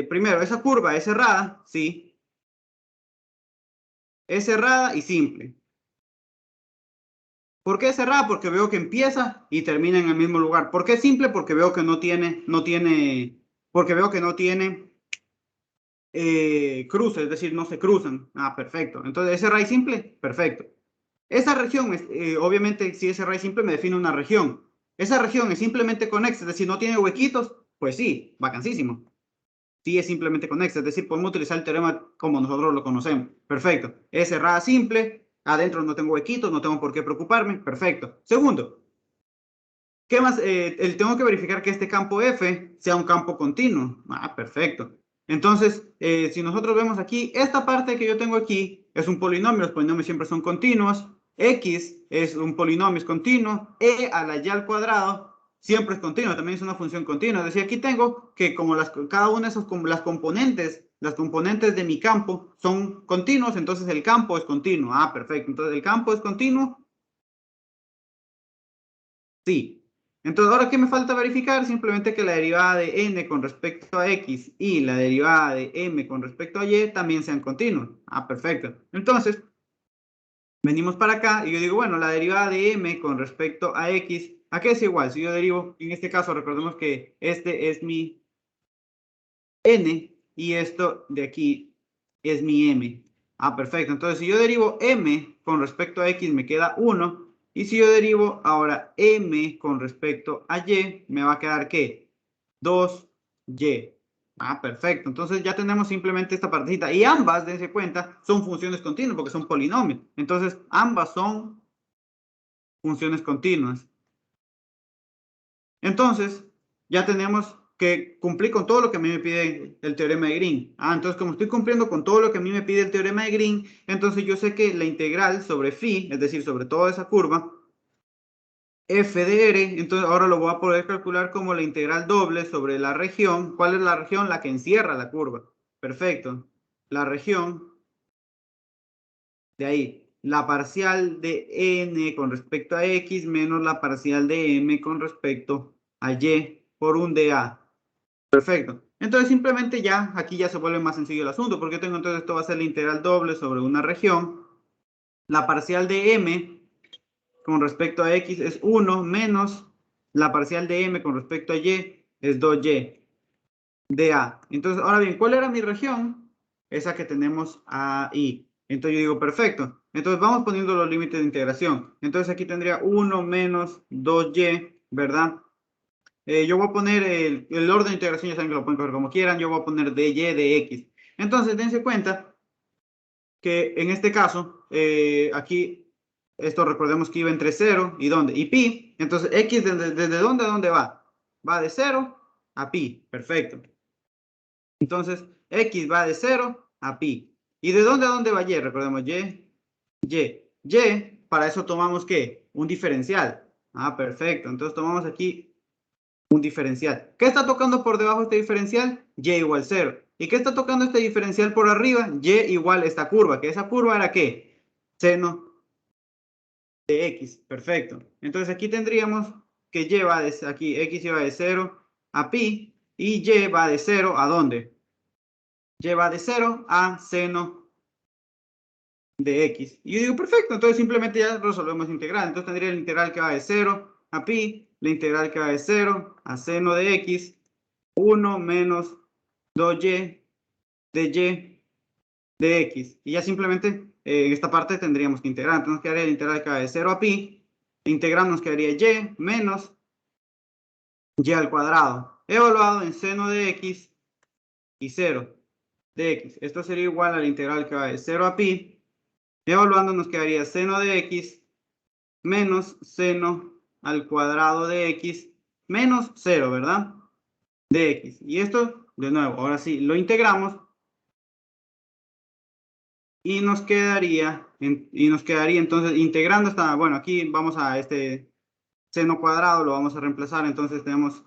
Speaker 1: primero, esa curva es cerrada, sí, es cerrada y simple. ¿Por qué es cerrada? Porque veo que empieza y termina en el mismo lugar. ¿Por qué es simple? Porque veo que porque veo que no tiene cruces, es decir, no se cruzan. Ah, perfecto. Entonces, ¿es cerrada y simple? Perfecto. Esa región, obviamente, si es cerrada y simple, me define una región. Esa región es simplemente conexa, es decir, no tiene huequitos, pues sí, vacancísimo. Sí es simplemente conexa, es decir, podemos utilizar el teorema como nosotros lo conocemos. Perfecto. Es cerrada simple, adentro no tengo huequitos, no tengo por qué preocuparme. Perfecto. Segundo, ¿qué más? Tengo que verificar que este campo F sea un campo continuo. Ah, perfecto. Entonces, si nosotros vemos aquí, esta parte que yo tengo aquí es un polinomio, los polinomios siempre son continuos. X es un polinomio, es continuo. E a la y al cuadrado siempre es continuo, también es una función continua. Es decir, aquí tengo que como cada una de esas, como las componentes de mi campo son continuos, entonces el campo es continuo. Ah, perfecto. Entonces el campo es continuo. Sí. Entonces, ahora, ¿qué me falta verificar? Simplemente que la derivada de n con respecto a x y la derivada de m con respecto a y también sean continuos. Ah, perfecto. Entonces, venimos para acá y yo digo, bueno, la derivada de m con respecto a x, ¿a qué es igual? Si yo derivo, en este caso, recordemos que este es mi n y esto de aquí es mi m. Ah, perfecto. Entonces, si yo derivo m con respecto a x, me queda 1. Y si yo derivo ahora m con respecto a y, me va a quedar ¿qué? 2y. Ah, perfecto. Entonces ya tenemos simplemente esta partecita. Y ambas, dense cuenta, son funciones continuas porque son polinomios. Entonces, ambas son funciones continuas. Entonces, ya tenemos que cumplir con todo lo que a mí me pide el teorema de Green. Ah, entonces como estoy cumpliendo con todo lo que a mí me pide el teorema de Green, entonces yo sé que la integral sobre phi, es decir, sobre toda esa curva, f de r, entonces ahora lo voy a poder calcular como la integral doble sobre la región. ¿Cuál es la región? La que encierra la curva. Perfecto. La región, de ahí, la parcial de n con respecto a x menos la parcial de m con respecto a y por un dA. Perfecto. Entonces simplemente ya, aquí ya se vuelve más sencillo el asunto, porque tengo entonces esto va a ser la integral doble sobre una región. La parcial de m con respecto a x es 1 menos la parcial de m con respecto a y es 2y de a. Entonces, ahora bien, ¿cuál era mi región? Esa que tenemos ahí. Entonces yo digo, perfecto. Entonces vamos poniendo los límites de integración. Entonces aquí tendría 1 menos 2y, ¿verdad? Yo voy a poner el orden de integración, ya saben que lo pueden coger como quieran. Yo voy a poner dy de x. Entonces, dense cuenta que en este caso, aquí, esto recordemos que iba entre 0 y ¿dónde? Y pi. Entonces, x desde dónde a dónde va? Va de 0 a pi. Perfecto. Entonces, x va de 0 a pi. ¿Y de dónde a dónde va y? Recordemos y. Y, para eso tomamos ¿qué? Un diferencial. Ah, perfecto. Entonces tomamos aquí un diferencial. ¿Qué está tocando por debajo de este diferencial? Y igual 0. ¿Y qué está tocando este diferencial por arriba? Y igual esta curva. ¿Que esa curva era qué? seno de x. Perfecto. Entonces aquí tendríamos que y va de, aquí x va de 0 a pi y y va de 0 a ¿dónde? Y va de 0 a seno de x. Y yo digo, perfecto, entonces simplemente ya resolvemos integral. Entonces tendría el integral que va de 0 a pi, la integral que va de 0 a seno de x, 1 menos 2y de y de x. Y ya simplemente en esta parte tendríamos que integrar. Entonces nos quedaría el integral que va de 0 a pi, integral nos quedaría y menos y al cuadrado, evaluado en seno de x y 0 de x. Esto sería igual a la integral que va de 0 a pi, evaluando nos quedaría seno de x menos seno al cuadrado de x menos 0, ¿verdad? De x. Y esto, de nuevo, ahora sí, lo integramos y nos quedaría entonces integrando esta, bueno, aquí vamos a este seno cuadrado, lo vamos a reemplazar, entonces tenemos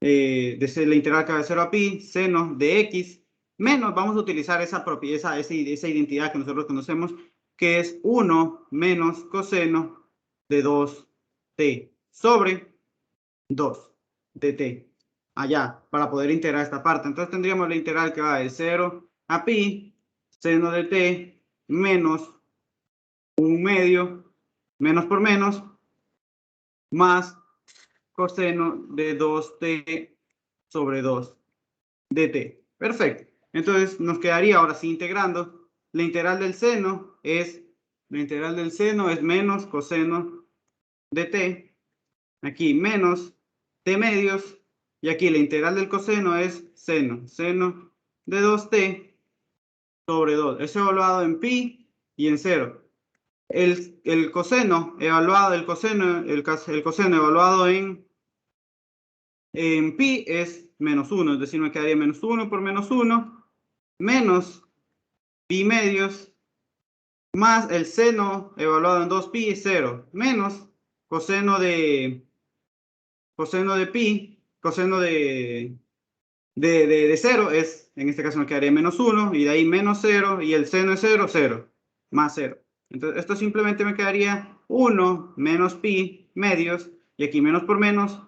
Speaker 1: desde la integral que va de 0 a pi, seno de x, menos, vamos a utilizar esa identidad que nosotros conocemos, que es 1 menos coseno de 2t sobre 2 de t, allá, para poder integrar esta parte. Entonces tendríamos la integral que va de 0 a pi, seno de t, menos 1/2, menos por menos, más coseno de 2t sobre 2 dt. Perfecto. Entonces nos quedaría ahora sí integrando. La integral del seno es menos coseno de t. Aquí menos t medios. Y aquí la integral del coseno es seno de 2t sobre 2. Eso evaluado en pi y en 0. El coseno evaluado, el coseno evaluado en pi es menos 1, es decir, me quedaría menos 1 por menos 1, menos pi medios, más el seno evaluado en 2pi es 0, menos coseno de pi, coseno de 0 es, en este caso me quedaría menos 1, y de ahí menos 0, y el seno es 0, 0, más 0. Entonces esto simplemente me quedaría 1 menos pi medios, y aquí menos por menos,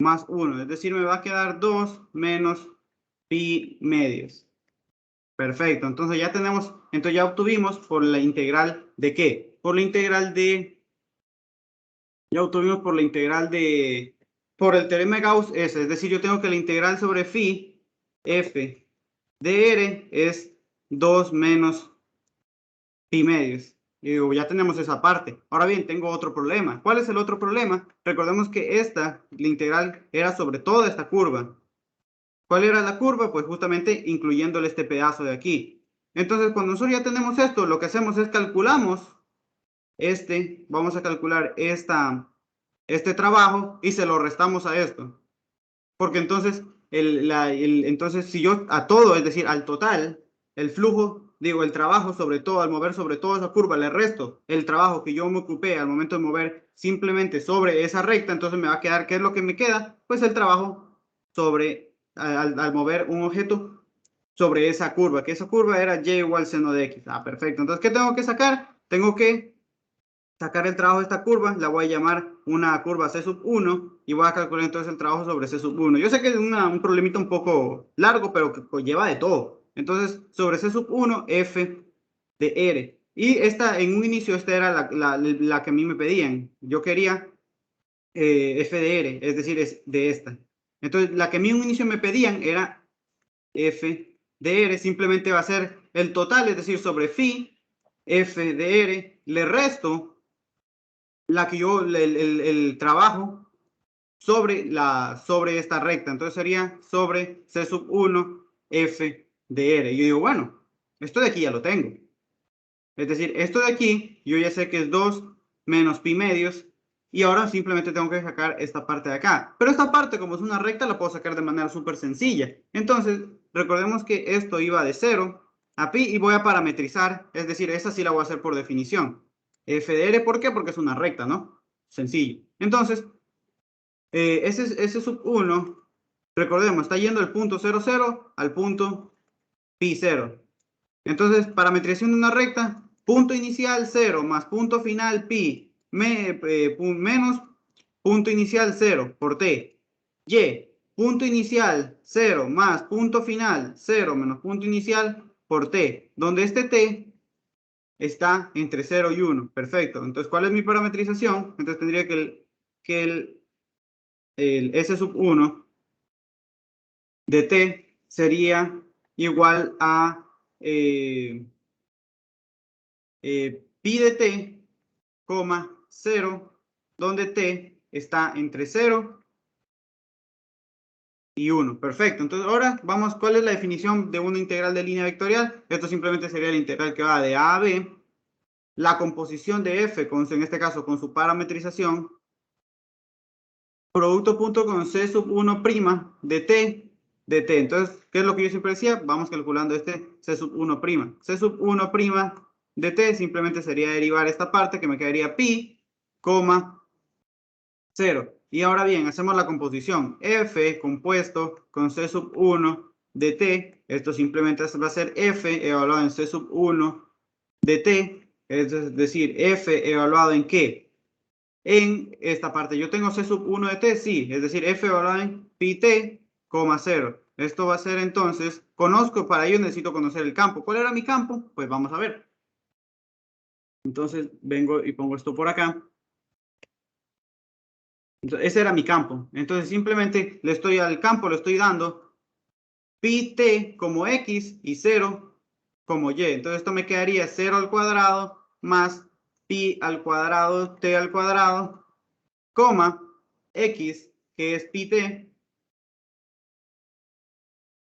Speaker 1: más 1. Es decir, me va a quedar 2 menos pi medios. Perfecto. Entonces ya tenemos, entonces ya obtuvimos por la integral de ¿qué? Por la integral de, ya obtuvimos por la integral de, por el teorema de Gauss es decir, yo tengo que la integral sobre phi f de r es 2 menos pi medios. Y digo, ya tenemos esa parte. Ahora bien, tengo otro problema. ¿Cuál es el otro problema? Recordemos que la integral era sobre toda esta curva. ¿Cuál era la curva? Pues justamente incluyéndole este pedazo de aquí. Entonces, cuando nosotros ya tenemos esto, lo que hacemos es calculamos vamos a calcular este trabajo y se lo restamos a esto. Porque entonces, entonces si yo a todo, es decir, al total, el flujo, digo, el trabajo sobre todo, al mover sobre toda esa curva, le resto el trabajo que yo me ocupé al momento de mover simplemente sobre esa recta, entonces me va a quedar, ¿qué es lo que me queda? Pues el trabajo sobre, al mover un objeto sobre esa curva, que esa curva era y igual seno de x. Ah, perfecto. Entonces, ¿qué tengo que sacar? Tengo que sacar el trabajo de esta curva, la voy a llamar una curva C sub 1 y voy a calcular entonces el trabajo sobre C sub 1. Yo sé que es un problemita un poco largo, pero que lleva de todo. Entonces, sobre C sub 1, F de R. Y esta, en un inicio, esta era la que a mí me pedían. Yo quería F de R, es decir, es de esta. Entonces, la que a mí en un inicio me pedían era F de R, simplemente va a ser el total, es decir, sobre phi, F de R, le resto el trabajo sobre esta recta. Entonces sería sobre C sub 1 F de R. Y yo digo, bueno, esto de aquí ya lo tengo. Es decir, esto de aquí, yo ya sé que es 2 menos pi medios. Y ahora simplemente tengo que sacar esta parte de acá. Pero esta parte, como es una recta, la puedo sacar de manera súper sencilla. Entonces, recordemos que esto iba de 0 a pi y voy a parametrizar. Es decir, esa sí la voy a hacer por definición. F de R, ¿por qué? Porque es una recta, ¿no? Sencillo. Entonces, ese sub 1, recordemos, está yendo del punto 0, 0 al punto pi 0. Entonces, parametrización de una recta, punto inicial 0 más punto final pi menos punto inicial 0 por t. Y, punto inicial 0 más punto final 0 menos punto inicial por t, donde este t está entre 0 y 1. Perfecto. Entonces, ¿cuál es mi parametrización? Entonces tendría que el S sub 1 de t sería igual a pi de t, 0, donde t está entre 0 y 1. Perfecto. Entonces, ahora vamos, ¿cuál es la definición de una integral de línea vectorial? Esto simplemente sería la integral que va de a a b. La composición de f, en este caso con su parametrización, producto punto con c sub 1' de t. Entonces, ¿qué es lo que yo siempre decía? Vamos calculando este c sub 1'. C sub 1' de t simplemente sería derivar esta parte que me quedaría pi, 0. Y ahora bien, hacemos la composición. F compuesto con c sub 1 de t. Esto simplemente va a ser f evaluado en c sub 1 de t. Es decir, f evaluado en ¿qué? En esta parte. Yo tengo c sub 1 de t, sí. Es decir, f evaluado en pi t, 0. Esto va a ser entonces, para ello necesito conocer el campo. ¿Cuál era mi campo? Pues vamos a ver. Entonces vengo y pongo esto por acá. Entonces, ese era mi campo. Entonces simplemente al campo le estoy dando pi t como x y 0 como y. Entonces esto me quedaría 0 al cuadrado más pi al cuadrado t al cuadrado, coma x, que es pi t.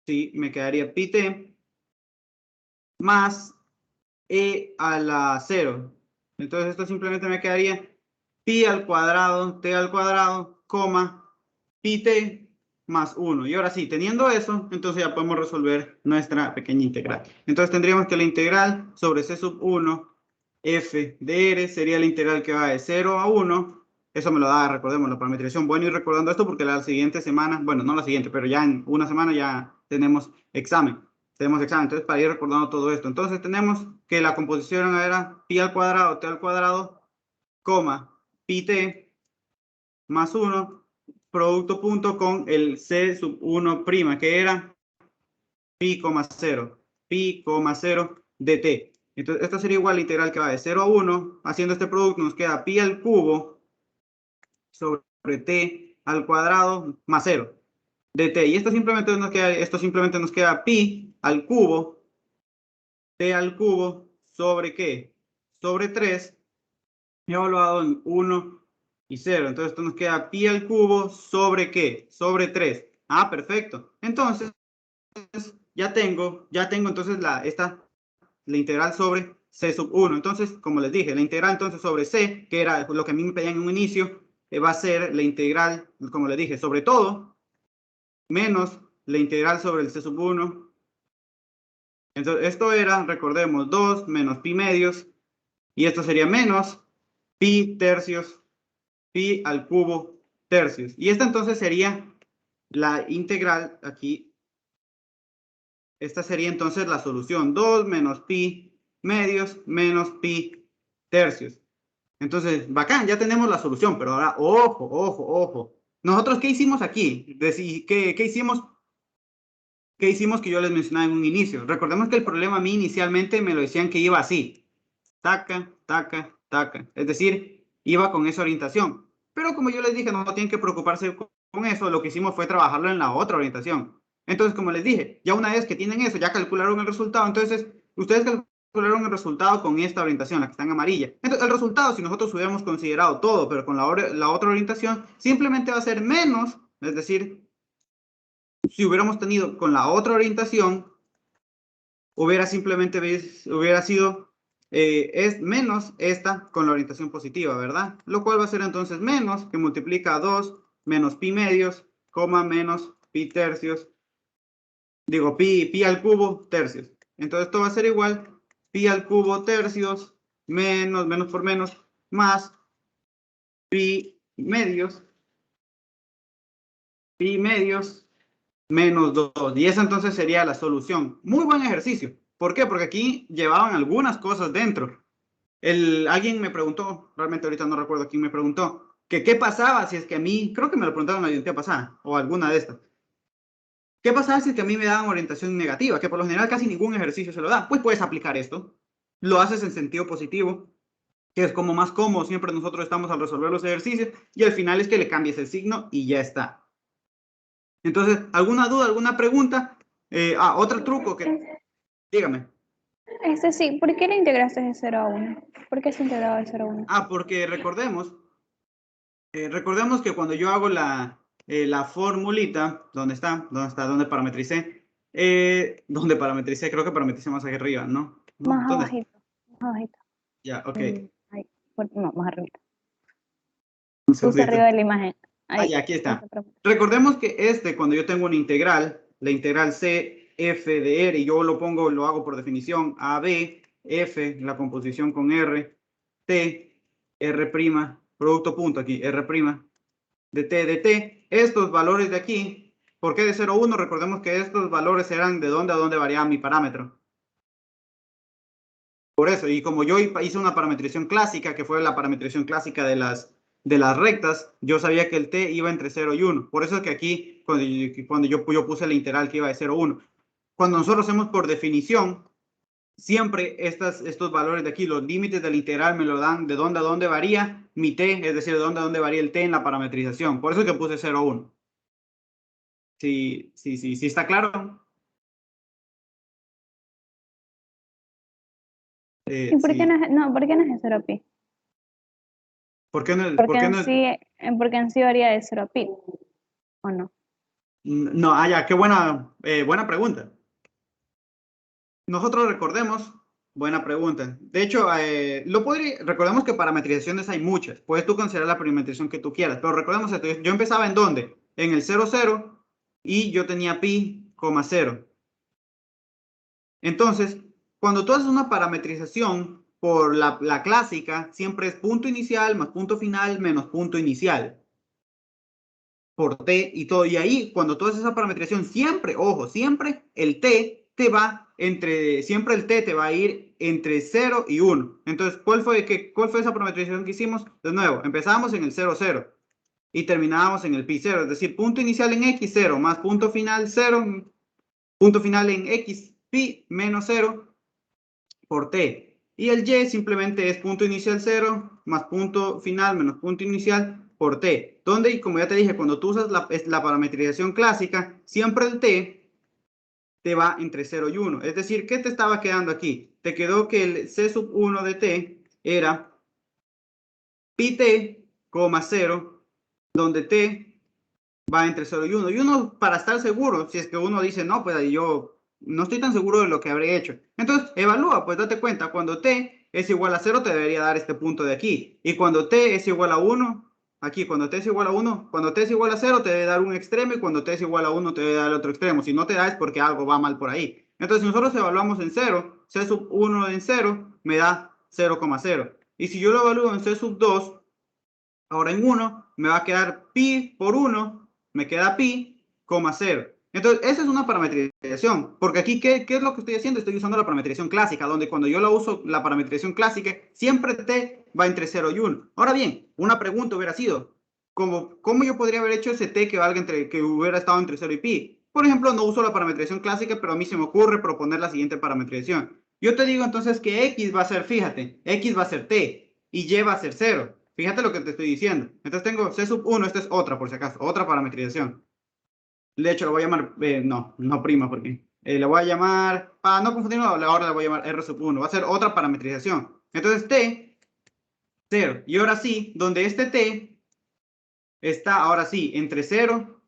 Speaker 1: Sí, me quedaría pi t más e a la 0. Entonces esto simplemente me quedaría pi al cuadrado t al cuadrado, coma pi t más 1. Y ahora sí, teniendo eso, entonces ya podemos resolver nuestra pequeña integral. Entonces tendríamos que la integral sobre c sub 1 f de r sería la integral que va de 0 a 1. Eso me lo da, recordemos, la parametrización. Bueno, ir recordando esto porque la siguiente semana, bueno, no la siguiente, pero ya en una semana ya tenemos examen. Entonces, para ir recordando todo esto. Entonces, tenemos que la composición era pi al cuadrado, t al cuadrado, coma, pi t más 1, producto punto con el c sub 1', que era pi, 0, pi, 0 de t. Entonces, esto sería igual a la integral que va de 0 a 1. Haciendo este producto nos queda pi al cubo sobre t al cuadrado más 0 de t. Y esto simplemente nos queda pi al cubo, t al cubo, sobre ¿qué? Sobre 3, evaluado en 1 y 0. Entonces esto nos queda pi al cubo sobre ¿qué? Sobre 3. Ah, perfecto. Entonces, ya tengo entonces la integral sobre c sub 1. Entonces, como les dije, la integral entonces sobre c, que era lo que a mí me pedían en un inicio, va a ser la integral, como les dije, sobre todo, menos la integral sobre el c sub 1. Entonces, esto era, recordemos, 2 menos pi medios, y esto sería menos pi tercios, pi al cubo tercios. Y esta entonces sería la integral aquí. Esta sería entonces la solución. 2 menos pi medios menos pi tercios. Entonces, bacán, ya tenemos la solución, pero ahora, ojo, ojo, ojo. ¿Nosotros qué hicimos aquí? ¿Qué hicimos? ¿Qué hicimos que yo les mencionaba en un inicio? Recordemos que el problema a mí inicialmente me lo decían que iba así. Taca, taca, taca. Es decir, iba con esa orientación. Pero como yo les dije, no tienen que preocuparse con eso. Lo que hicimos fue trabajarlo en la otra orientación. Entonces, como les dije, ya una vez que tienen eso, ya calcularon el resultado. Entonces, ustedes calcularon el resultado con esta orientación, la que está en amarilla. Entonces, el resultado, si nosotros hubiéramos considerado todo, pero con la otra orientación, simplemente va a ser menos. Es decir, si hubiéramos tenido con la otra orientación, hubiera sido es menos esta con la orientación positiva, ¿verdad? Lo cual va a ser entonces menos, que multiplica 2 menos pi medios, coma menos pi tercios, digo pi al cubo tercios. Entonces esto va a ser igual pi al cubo tercios menos por menos más pi medios menos 2. Y esa entonces sería la solución. Muy buen ejercicio. ¿Por qué? Porque aquí llevaban algunas cosas dentro. Alguien me preguntó, realmente ahorita no recuerdo quién me preguntó, que qué pasaba si es que a mí, creo que me lo preguntaron la identidad pasada, o alguna de estas. ¿Qué pasaba si es que a mí me daban orientación negativa? Que por lo general casi ningún ejercicio se lo da. Pues puedes aplicar esto. Lo haces en sentido positivo, que es como más cómodo. Siempre nosotros estamos al resolver los ejercicios y al final es que le cambies el signo y ya está. Entonces, ¿alguna duda, alguna pregunta? Otro truco que... Dígame.
Speaker 2: Sí, ¿por qué le integraste de 0 a 1? ¿Por qué se integraba de 0 a 1?
Speaker 1: Porque recordemos que cuando yo hago la formulita, ¿dónde está? ¿Dónde está? ¿Dónde parametricé? ¿Dónde parametricé? Creo que parametricé más aquí arriba, ¿no? ¿No?
Speaker 2: Más
Speaker 1: ¿Dónde está?
Speaker 2: abajito, más abajito.
Speaker 1: Ya, ok.
Speaker 2: Ahí, no, más arriba.
Speaker 1: Un
Speaker 2: Justo
Speaker 1: segundito.
Speaker 2: arriba de la imagen. Ahí,
Speaker 1: Ya, aquí está.
Speaker 2: está.
Speaker 1: Recordemos que cuando yo tengo una integral, la integral c f de r, y yo lo hago por definición, a, b, f, la composición con r, t, r', producto punto aquí, r', de t, estos valores de aquí, ¿por qué de 0 a 1? Recordemos que estos valores eran de dónde a dónde variaba mi parámetro. Por eso, y como yo hice una parametrización clásica, que fue la parametrización clásica de las rectas, yo sabía que el t iba entre 0 y 1. Por eso es que aquí, cuando yo puse la integral que iba de 0 a 1. Cuando nosotros hacemos por definición, siempre estos valores de aquí, los límites de la integral me lo dan de dónde a dónde varía mi t, es decir, de dónde a dónde varía el t en la parametrización. Por eso es que puse 0 a 1. Sí, está claro.
Speaker 2: ¿Y por qué
Speaker 1: Sí.
Speaker 2: ¿por qué no es de 0 a pi?
Speaker 1: ¿Por qué no,
Speaker 2: Porque
Speaker 1: no es?
Speaker 2: porque en sí varía de 0 a pi, ¿o no?
Speaker 1: No, ya, qué buena pregunta. Nosotros recordemos, buena pregunta. De hecho, recordemos que parametrizaciones hay muchas. Puedes tú considerar la parametrización que tú quieras, pero recordemos esto. Yo empezaba ¿en dónde? En el 0, 0 y yo tenía pi, 0. Entonces, cuando tú haces una parametrización por la clásica, siempre es punto inicial más punto final menos punto inicial por t y todo. Y ahí, cuando tú haces esa parametrización, siempre, ojo, siempre el t siempre el t te va a ir entre 0 y 1. Entonces, ¿cuál fue esa parametrización que hicimos? De nuevo, empezábamos en el 0, 0 y terminábamos en el pi 0, es decir, punto inicial en x 0 más punto final 0, punto final en x pi menos 0 por t. Y el y simplemente es punto inicial 0 más punto final menos punto inicial por t. Donde, y como ya te dije, cuando tú usas la parametrización clásica, siempre el t te va entre 0 y 1. Es decir, ¿qué te estaba quedando aquí? Te quedó que el c sub 1 de t era pi t, 0, donde t va entre 0 y 1. Y uno, para estar seguro, si es que uno dice, no, pues yo no estoy tan seguro de lo que habré hecho. Entonces, evalúa, pues date cuenta, cuando t es igual a 0, te debería dar este punto de aquí. Y cuando t es igual a 1, aquí, cuando t es igual a 1, cuando t es igual a 0, te debe dar un extremo, y cuando t es igual a 1, te debe dar el otro extremo. Si no te da, es porque algo va mal por ahí. Entonces, si nosotros evaluamos en 0, c sub 1 en 0, me da 0,0. Y si yo lo evalúo en c sub 2, ahora en 1, me va a quedar pi por 1, me queda pi, 0. Entonces, esa es una parametrización, porque aquí, ¿qué es lo que estoy haciendo? Estoy usando la parametrización clásica, donde cuando yo la uso, la parametrización clásica, siempre t va entre 0 y 1. Ahora bien, una pregunta hubiera sido, ¿cómo yo podría haber hecho ese t que hubiera estado entre 0 y pi? Por ejemplo, no uso la parametrización clásica, pero a mí se me ocurre proponer la siguiente parametrización. Yo te digo entonces que x va a ser, fíjate, x va a ser t y y va a ser 0. Fíjate lo que te estoy diciendo. Entonces tengo c sub 1, esta es otra por si acaso, otra parametrización. De hecho, lo voy a llamar, no prima, porque le voy a llamar, para no confundirlo, ahora le voy a llamar r sub 1. Va a ser otra parametrización. Entonces t, 0. Y ahora sí, donde este t está, ahora sí, entre 0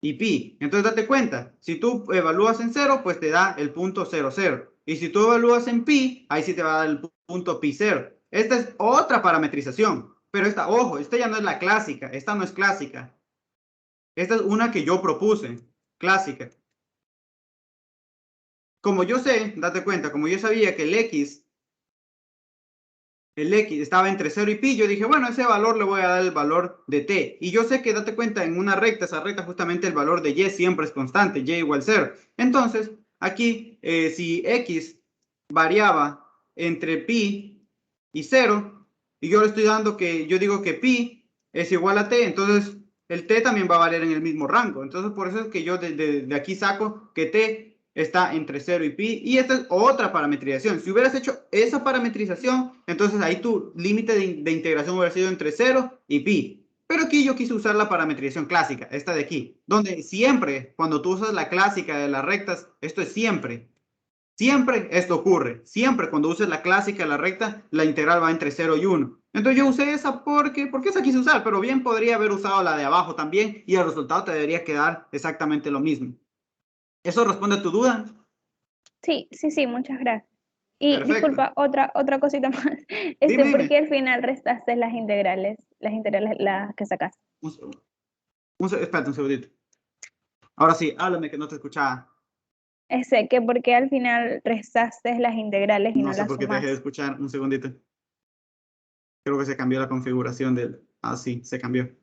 Speaker 1: y pi. Entonces date cuenta, si tú evalúas en 0, pues te da el punto 0, 0. Y si tú evalúas en pi, ahí sí te va a dar el punto pi 0. Esta es otra parametrización. Pero esta, ojo, esta ya no es la clásica. Esta no es clásica. Esta es una que yo propuse, clásica. Como yo sé, date cuenta, como yo sabía que el x estaba entre 0 y pi, yo dije, bueno, ese valor le voy a dar el valor de t. Y yo sé que, date cuenta, en una recta, esa recta justamente el valor de y siempre es constante, y igual 0. Entonces, aquí, si x variaba entre pi y 0, y yo le estoy dando que, yo digo que pi es igual a t, entonces el t también va a valer en el mismo rango. Entonces por eso es que yo de aquí saco que t está entre 0 y pi, y esta es otra parametrización. Si hubieras hecho esa parametrización, entonces ahí tu límite de integración hubiera sido entre 0 y pi. Pero aquí yo quise usar la parametrización clásica, esta de aquí, donde siempre, cuando tú usas la clásica de las rectas, esto es siempre. Siempre esto ocurre. Siempre cuando uses la clásica de la recta, la integral va entre 0 y 1. Entonces yo usé esa porque esa quise usar, pero bien podría haber usado la de abajo también y el resultado te debería quedar exactamente lo mismo. ¿Eso responde a tu duda?
Speaker 2: Sí, sí, sí, muchas gracias. Y
Speaker 1: Perfecto.
Speaker 2: disculpa, otra cosita más.
Speaker 1: Dime,
Speaker 2: ¿Por
Speaker 1: dime.
Speaker 2: qué al final restaste las integrales, las que sacaste?
Speaker 1: Espérate un segundito. Ahora sí, háblame que no te escuchaba.
Speaker 2: Que por qué al final restaste las integrales y
Speaker 1: No
Speaker 2: no
Speaker 1: sé
Speaker 2: las
Speaker 1: por qué te dejé de
Speaker 2: sumas.
Speaker 1: escuchar. Un segundito. Creo que se cambió la configuración del... Ah, sí, se cambió.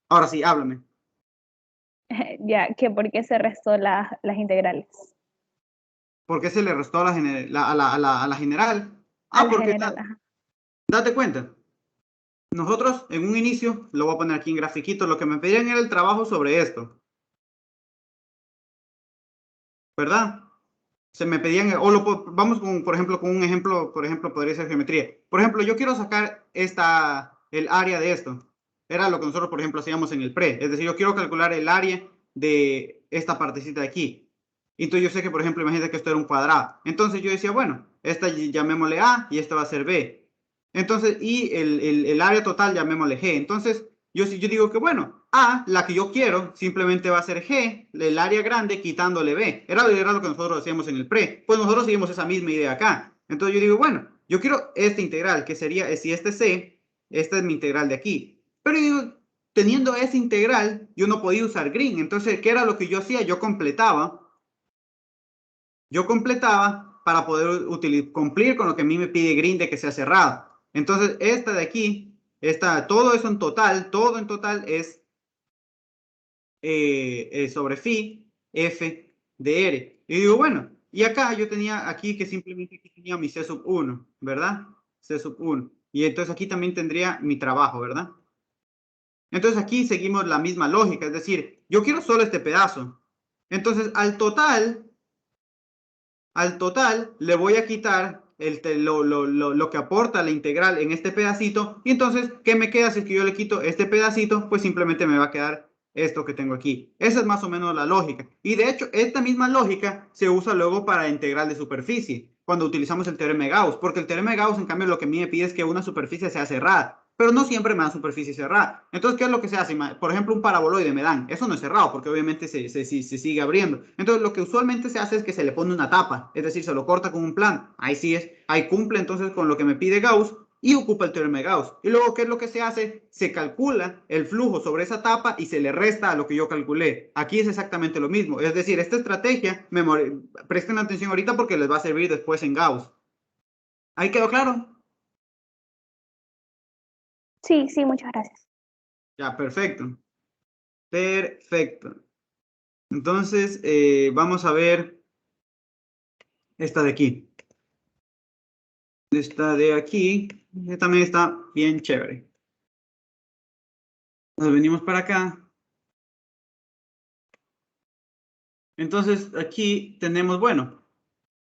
Speaker 1: Ahora sí, háblame.
Speaker 2: Ya, que por qué se restó las integrales.
Speaker 1: ¿Por qué se le restó a la general?
Speaker 2: A
Speaker 1: Ah,
Speaker 2: la
Speaker 1: porque
Speaker 2: general, ajá.
Speaker 1: date cuenta. Nosotros en un inicio, lo voy a poner aquí en grafiquito, lo que me pedían era el trabajo sobre esto, ¿verdad? Se me pedían, vamos con, por ejemplo, con un ejemplo, por ejemplo, podría ser geometría. Por ejemplo, yo quiero sacar el área de esto. Era lo que nosotros, por ejemplo, hacíamos en el pre. Es decir, yo quiero calcular el área de esta partecita de aquí. Entonces yo sé que, por ejemplo, imagínate que esto era un cuadrado. Entonces yo decía, bueno, esta llamémosle A y esta va a ser B. Entonces, y el área total llamémosle G. Entonces, yo digo que, bueno, A, la que yo quiero, simplemente va a ser G, el área grande, quitándole B. Era lo que nosotros hacíamos en el pre. Pues nosotros seguimos esa misma idea acá. Entonces yo digo, bueno, yo quiero esta integral, que sería, si este es C, esta es mi integral de aquí. Pero yo digo, teniendo esa integral, yo no podía usar green. Entonces, ¿qué era lo que yo hacía? Yo completaba para poder cumplir con lo que a mí me pide green de que sea cerrado. Entonces, esta de aquí, todo eso en total, todo en total es sobre phi f de r. Y digo, bueno, y acá yo tenía aquí que simplemente aquí tenía mi C sub 1, ¿verdad? C sub 1. Y entonces aquí también tendría mi trabajo, ¿verdad? Entonces aquí seguimos la misma lógica, es decir, yo quiero solo este pedazo. Entonces al total le voy a quitar lo que aporta la integral en este pedacito, y entonces, ¿qué me queda si es que yo le quito este pedacito? Pues simplemente me va a quedar esto que tengo aquí. Esa es más o menos la lógica. Y de hecho, esta misma lógica se usa luego para integral de superficie, cuando utilizamos el teorema de Gauss, porque el teorema de Gauss, en cambio, lo que a mí me pide es que una superficie sea cerrada, pero no siempre me dan superficie cerrada. Entonces, ¿qué es lo que se hace? Por ejemplo, un paraboloide me dan. Eso no es cerrado, porque obviamente se sigue abriendo. Entonces, lo que usualmente se hace es que se le pone una tapa, es decir, se lo corta con un plano. Ahí sí es, ahí cumple entonces con lo que me pide Gauss y ocupa el teorema de Gauss. Y luego, ¿qué es lo que se hace? Se calcula el flujo sobre esa tapa y se le resta a lo que yo calculé. Aquí es exactamente lo mismo. Es decir, esta estrategia, presten atención ahorita porque les va a servir después en Gauss. ¿Ahí quedó claro?
Speaker 2: Sí, sí, muchas gracias.
Speaker 1: Ya, perfecto. Perfecto. Entonces, vamos a ver esta de aquí. Esta de aquí también está bien chévere. Nos venimos para acá. Entonces, aquí tenemos, bueno,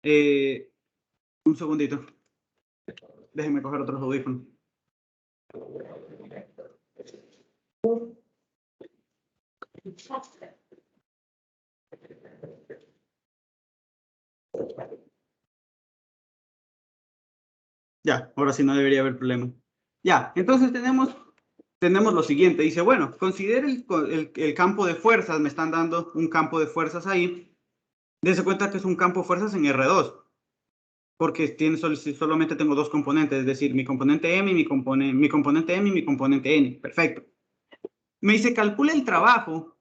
Speaker 1: un segundito. Déjenme coger otros audífonos. Ya, ahora sí no debería haber problema. Ya, entonces tenemos lo siguiente. Dice, bueno, considere el campo de fuerzas. Me están dando un campo de fuerzas ahí. Dense cuenta que es un campo de fuerzas en R2. Porque solamente tengo dos componentes. Es decir, mi componente M y mi componente M y mi componente N. Perfecto. Me dice, calcula el trabajo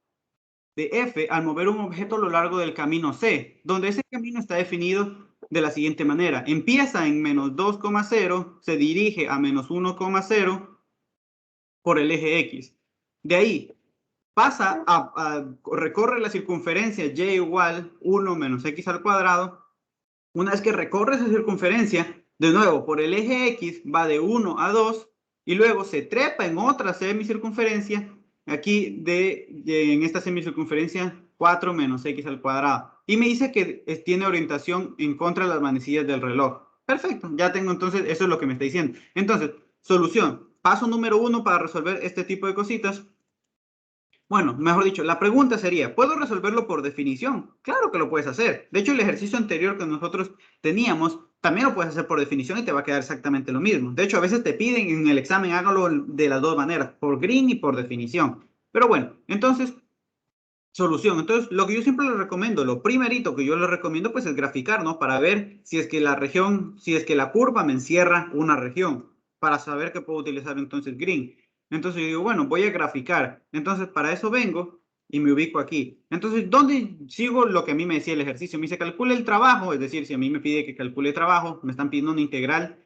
Speaker 1: de F al mover un objeto a lo largo del camino C, donde ese camino está definido de la siguiente manera. Empieza en menos 2,0, se dirige a menos 1,0 por el eje X. De ahí pasa recorre la circunferencia y igual 1 menos x al cuadrado. Una vez que recorre esa circunferencia, De nuevo, por el eje X va de 1 a 2 y luego se trepa en otra semicircunferencia, aquí en esta semicircunferencia 4 menos X al cuadrado. Y me dice que tiene orientación en contra de las manecillas del reloj. Perfecto, ya tengo entonces, eso es lo que me está diciendo. Entonces, solución. Paso número 1 para resolver este tipo de cositas. Bueno, mejor dicho, la pregunta sería, ¿puedo resolverlo por definición? Claro que lo puedes hacer. De hecho, el ejercicio anterior que nosotros teníamos, también lo puedes hacer por definición y te va a quedar exactamente lo mismo. De hecho, a veces te piden en el examen, hágalo de las dos maneras, por green y por definición. Pero bueno, entonces, solución. Entonces, lo que yo siempre les recomiendo, lo primerito que yo les recomiendo, pues es graficar, ¿no? Para ver si es que la región, si es que la curva me encierra una región, para saber que puedo utilizar entonces green. Entonces yo digo, bueno, voy a graficar. Entonces, para eso vengo y me ubico aquí. Entonces, ¿dónde sigo lo que a mí me decía el ejercicio? Me dice, calcule el trabajo, es decir, si a mí me pide que calcule trabajo, me están pidiendo una integral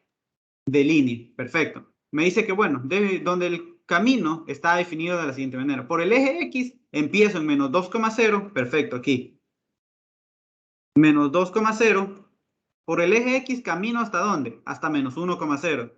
Speaker 1: de línea. Perfecto. Me dice que, bueno, donde el camino está definido de la siguiente manera. Por el eje X, empiezo en menos 2,0. Perfecto, aquí. Menos 2,0. Por el eje X, camino ¿hasta dónde? Hasta menos 1,0.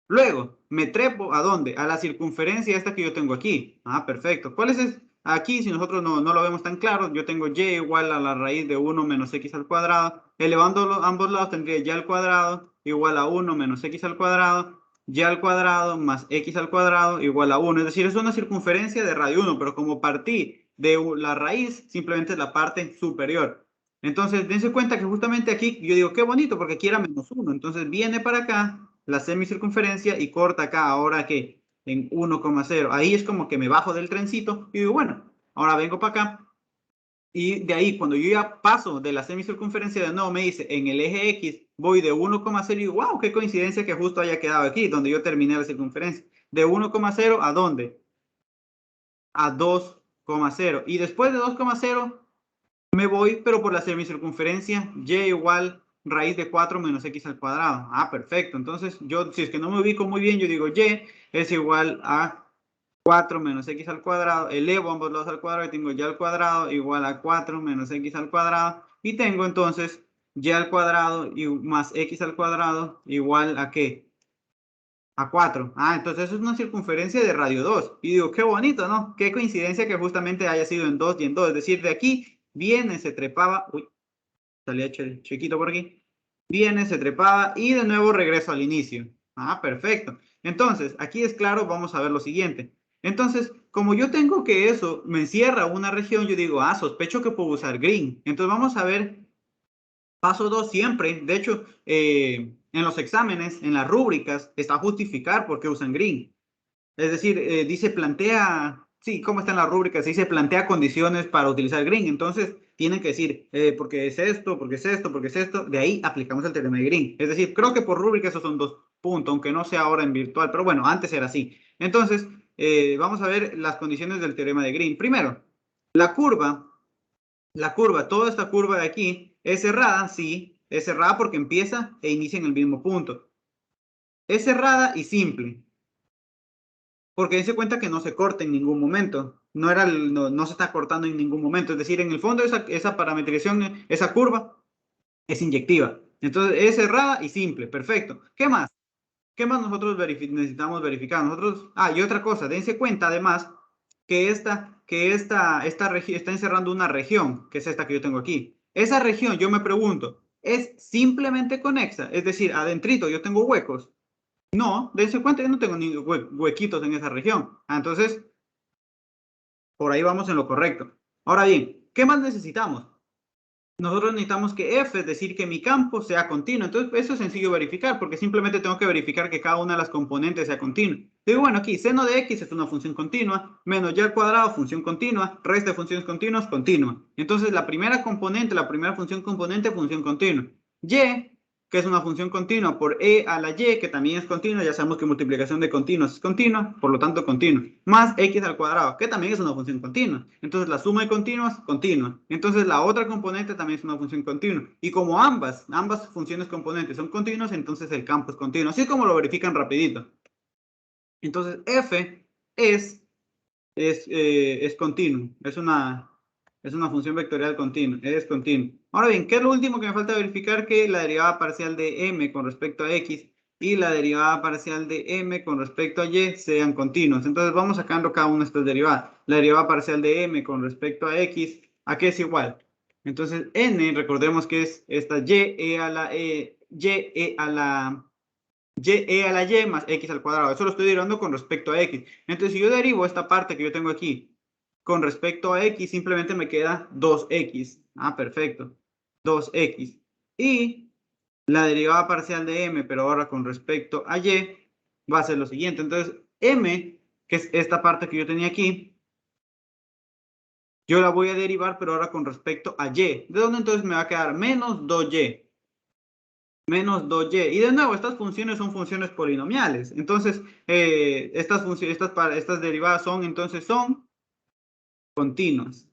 Speaker 1: Luego, me trepo ¿a dónde? A la circunferencia esta que yo tengo aquí. Ah, perfecto. ¿Cuál es? Aquí, si nosotros no lo vemos tan claro, yo tengo y igual a la raíz de 1 menos x al cuadrado. Elevando ambos lados tendría y al cuadrado igual a 1 menos x al cuadrado. Y al cuadrado más x al cuadrado igual a 1. Es decir, es una circunferencia de radio 1, pero como partí de la raíz, simplemente es la parte superior. Entonces, dense cuenta que justamente aquí yo digo, qué bonito, porque aquí era menos 1. Entonces, viene para acá la semicircunferencia y corta acá, ahora que en 1,0. Ahí es como que me bajo del trencito y digo, bueno, ahora vengo para acá. Y de ahí, cuando yo ya paso de la semicircunferencia, de nuevo me dice, en el eje X voy de 1,0 y digo, wow, qué coincidencia que justo haya quedado aquí, donde yo terminé la circunferencia. De 1,0 ¿a dónde? A 2,0. Y después de 2,0 me voy, pero por la semicircunferencia, y igual raíz de 4 menos x al cuadrado. Ah, perfecto. Entonces, yo, si es que no me ubico muy bien, yo digo y es igual a 4 menos x al cuadrado. Elevo ambos lados al cuadrado y tengo y al cuadrado igual a 4 menos x al cuadrado. Y tengo entonces y al cuadrado y más x al cuadrado igual a ¿qué? A 4. Ah, entonces eso es una circunferencia de radio 2. Y digo, qué bonito, ¿no? Qué coincidencia que justamente haya sido en 2 y en 2. Es decir, de aquí viene, se trepaba. Uy, salía chiquito por aquí. Viene, se trepaba y de nuevo regreso al inicio. Ah, perfecto. Entonces, aquí es claro, vamos a ver lo siguiente. Entonces, como yo tengo que eso me encierra una región, yo digo, sospecho que puedo usar green. Entonces, vamos a ver paso 2 siempre. De hecho, en los exámenes, en las rúbricas, está a justificar por qué usan green. Es decir, dice plantea, sí, ¿cómo está en la rúbrica? Se dice plantea condiciones para utilizar green. Entonces, tienen que decir, porque es esto, porque es esto, porque es esto. De ahí aplicamos el teorema de green. Es decir, creo que por rúbrica esos son 2 puntos, aunque no sea ahora en virtual. Pero bueno, antes era así. Entonces, vamos a ver las condiciones del teorema de green. Primero, la curva, toda esta curva de aquí, es cerrada, sí, es cerrada porque empieza e inicia en el mismo punto. Es cerrada y simple. Porque se cuenta que no se corta en ningún momento. No se está cortando en ningún momento. Es decir, en el fondo esa parametrización, esa curva, es inyectiva. Entonces es cerrada y simple. Perfecto. ¿Qué más? ¿Qué más nosotros necesitamos verificar? Y otra cosa, dense cuenta además que esta región está encerrando una región, que es esta que yo tengo aquí. Esa región, yo me pregunto, ¿es simplemente conexa? Es decir, adentrito yo tengo huecos. No, dense cuenta, yo no tengo ni huequitos en esa región. Entonces, por ahí vamos en lo correcto. Ahora bien, ¿qué más necesitamos? Nosotros necesitamos que f, es decir, que mi campo sea continuo. Entonces, eso es sencillo verificar, porque simplemente tengo que verificar que cada una de las componentes sea continua. Digo, bueno, aquí seno de x es una función continua, menos y al cuadrado, función continua, resto de funciones continuas, continua. Entonces, la primera componente, la primera función componente, función continua. Y, que es una función continua, por e a la y, que también es continua, ya sabemos que multiplicación de continuos es continua, por lo tanto continua, más x al cuadrado, que también es una función continua. Entonces la suma de continuos, continua. Entonces la otra componente también es una función continua. Y como ambas funciones componentes son continuas, entonces el campo es continuo. Así como lo verifican rapidito. Entonces f es continuo, es Es una función vectorial continua, es continua. Ahora bien, ¿qué es lo último que me falta verificar? Que la derivada parcial de m con respecto a x y la derivada parcial de m con respecto a y sean continuos. Entonces vamos sacando cada una de estas derivadas. La derivada parcial de m con respecto a x, ¿a qué es igual? Entonces n, recordemos que es esta y a la y más x al cuadrado. Eso lo estoy derivando con respecto a x. Entonces si yo derivo esta parte que yo tengo aquí con respecto a x, simplemente me queda 2x. Ah, perfecto. 2x. Y la derivada parcial de m, pero ahora con respecto a y, va a ser lo siguiente. Entonces, m, que es esta parte que yo tenía aquí, yo la voy a derivar, pero ahora con respecto a y. ¿De dónde entonces me va a quedar? Menos 2y. Menos 2y. Y de nuevo, estas funciones son funciones polinomiales. Entonces, estas derivadas son continuas.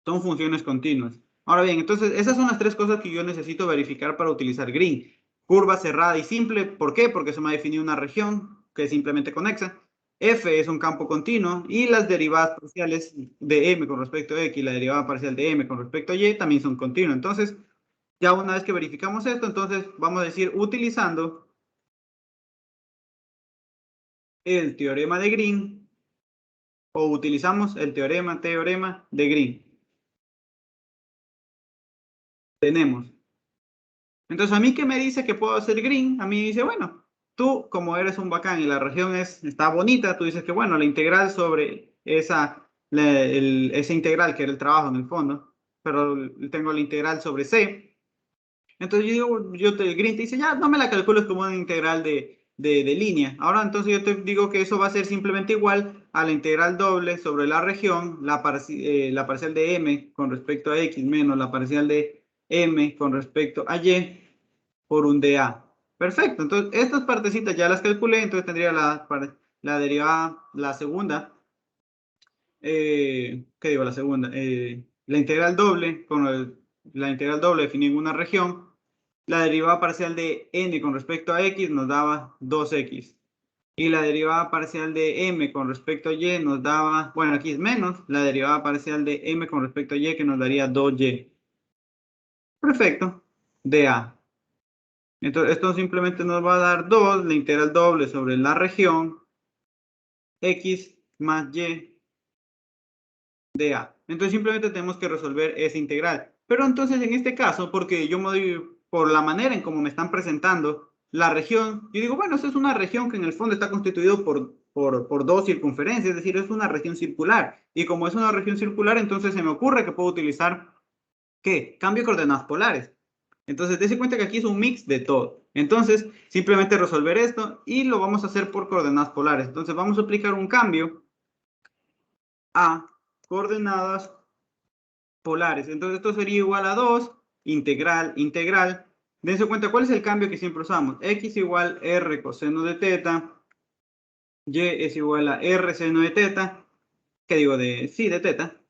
Speaker 1: Son funciones continuas. Ahora bien, entonces esas son las tres cosas que yo necesito verificar para utilizar Green. Curva cerrada y simple. ¿Por qué? Porque se me ha definido una región que es simplemente conexa. F es un campo continuo y las derivadas parciales de m con respecto a x y la derivada parcial de m con respecto a y también son continuas. Entonces, ya una vez que verificamos esto, entonces vamos a decir utilizando el teorema de Green o utilizamos el teorema de Green. Tenemos. Entonces, ¿a mí qué me dice que puedo hacer Green? A mí dice, bueno, tú como eres un bacán y la región está bonita, tú dices que, bueno, la integral sobre esa integral que era el trabajo en el fondo, pero tengo la integral sobre C. Entonces Green te dice, ya, no me la calcules como una integral de línea. Ahora, entonces yo te digo que eso va a ser simplemente igual a la integral doble sobre la región, la parcial de m con respecto a x menos la parcial de m con respecto a y por un dA. Perfecto, entonces estas partecitas ya las calculé, entonces tendría la derivada, la segunda, ¿qué digo? La segunda, la integral doble, la integral doble definida en una región, la derivada parcial de n con respecto a x nos daba 2x. Y la derivada parcial de m con respecto a y nos daba, bueno, aquí es menos, la derivada parcial de m con respecto a y que nos daría 2y. Perfecto, dA. Entonces, esto simplemente nos va a dar 2, la integral doble sobre la región, x más y de a. Entonces, simplemente tenemos que resolver esa integral. Pero entonces, en este caso, porque yo me doy por la manera en cómo me están presentando la región, yo digo, bueno, esta es una región que en el fondo está constituido por dos circunferencias, es decir, es una región circular. Y como es una región circular, entonces se me ocurre que puedo utilizar, ¿qué? Cambio de coordenadas polares. Entonces, dése cuenta que aquí es un mix de todo. Entonces, simplemente resolver esto y lo vamos a hacer por coordenadas polares. Entonces, vamos a aplicar un cambio a coordenadas polares. Entonces, esto sería igual a 2, integral. Dense cuenta, ¿cuál es el cambio que siempre usamos? X igual R coseno de teta, Y es igual a R seno de teta, ¿qué digo? De teta.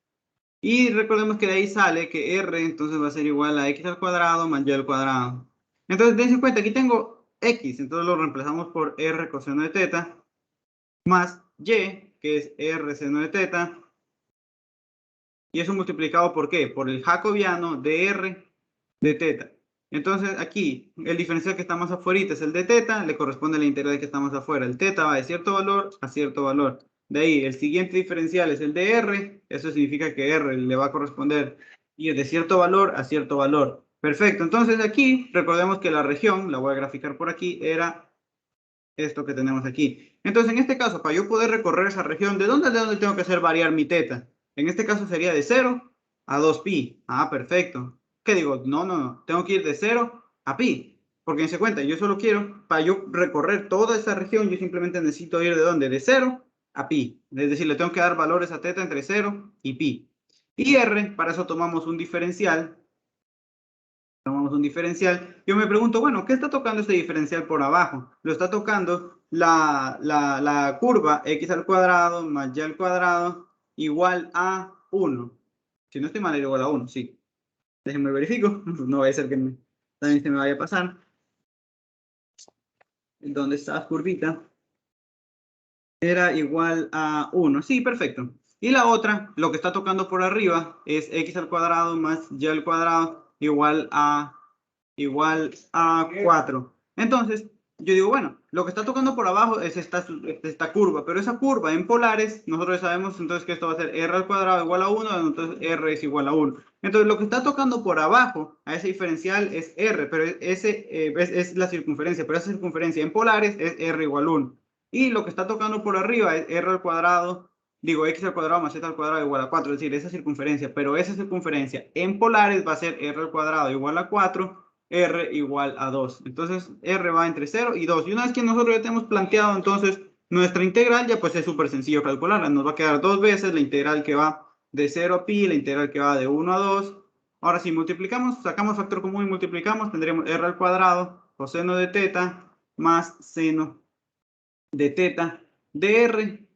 Speaker 1: Y recordemos que de ahí sale que R entonces va a ser igual a x al cuadrado más y al cuadrado. Entonces, dense cuenta, aquí tengo x, entonces lo reemplazamos por R coseno de teta, más y, que es R seno de teta. Y eso multiplicado por ¿qué? Por el jacobiano de R de teta. Entonces, aquí, el diferencial que está más afuera es el de teta, le corresponde a la integral que está más afuera. El teta va de cierto valor a cierto valor. De ahí, el siguiente diferencial es el de R, eso significa que R le va a corresponder y es de cierto valor a cierto valor. Perfecto, entonces aquí, recordemos que la región, la voy a graficar por aquí, era esto que tenemos aquí. Entonces, en este caso, para yo poder recorrer esa región, ¿de dónde tengo que hacer variar mi teta? En este caso sería de 0 a 2pi. Ah, perfecto. ¿Qué digo? No. Tengo que ir de 0 a pi. Porque se cuenta, yo solo quiero, para yo recorrer toda esa región, yo simplemente necesito ir de dónde? De 0 a pi. Es decir, le tengo que dar valores a teta entre 0 y pi. Y R, para eso tomamos un diferencial. Yo me pregunto, bueno, ¿qué está tocando este diferencial por abajo? Lo está tocando la curva x al cuadrado más y al cuadrado igual a 1. Si no estoy mal, era igual a 1, sí. Déjenme verifico, no vaya a ser que también se me vaya a pasar. ¿Dónde está la curvita? Era igual a 1, sí, perfecto. Y la otra, lo que está tocando por arriba, es x al cuadrado más y al cuadrado igual a 4. Entonces, yo digo, bueno, lo que está tocando por abajo es esta curva, pero esa curva en polares, nosotros sabemos entonces que esto va a ser r al cuadrado igual a 1, entonces r es igual a 1. Entonces, lo que está tocando por abajo a ese diferencial es r, pero ese es la circunferencia, pero esa circunferencia en polares es r igual a 1. Y lo que está tocando por arriba es r al cuadrado, digo, x al cuadrado más z al cuadrado igual a 4, es decir, esa circunferencia, pero esa circunferencia en polares va a ser r al cuadrado igual a 4, r igual a 2. Entonces, r va entre 0 y 2. Y una vez que nosotros ya tenemos planteado, entonces, nuestra integral, ya pues es súper sencillo calcularla. Nos va a quedar dos veces la integral que va de 0 a pi, la integral que va de 1 a 2. Ahora, si multiplicamos, sacamos factor común y multiplicamos, tendremos r al cuadrado, coseno de teta, más seno de teta, de r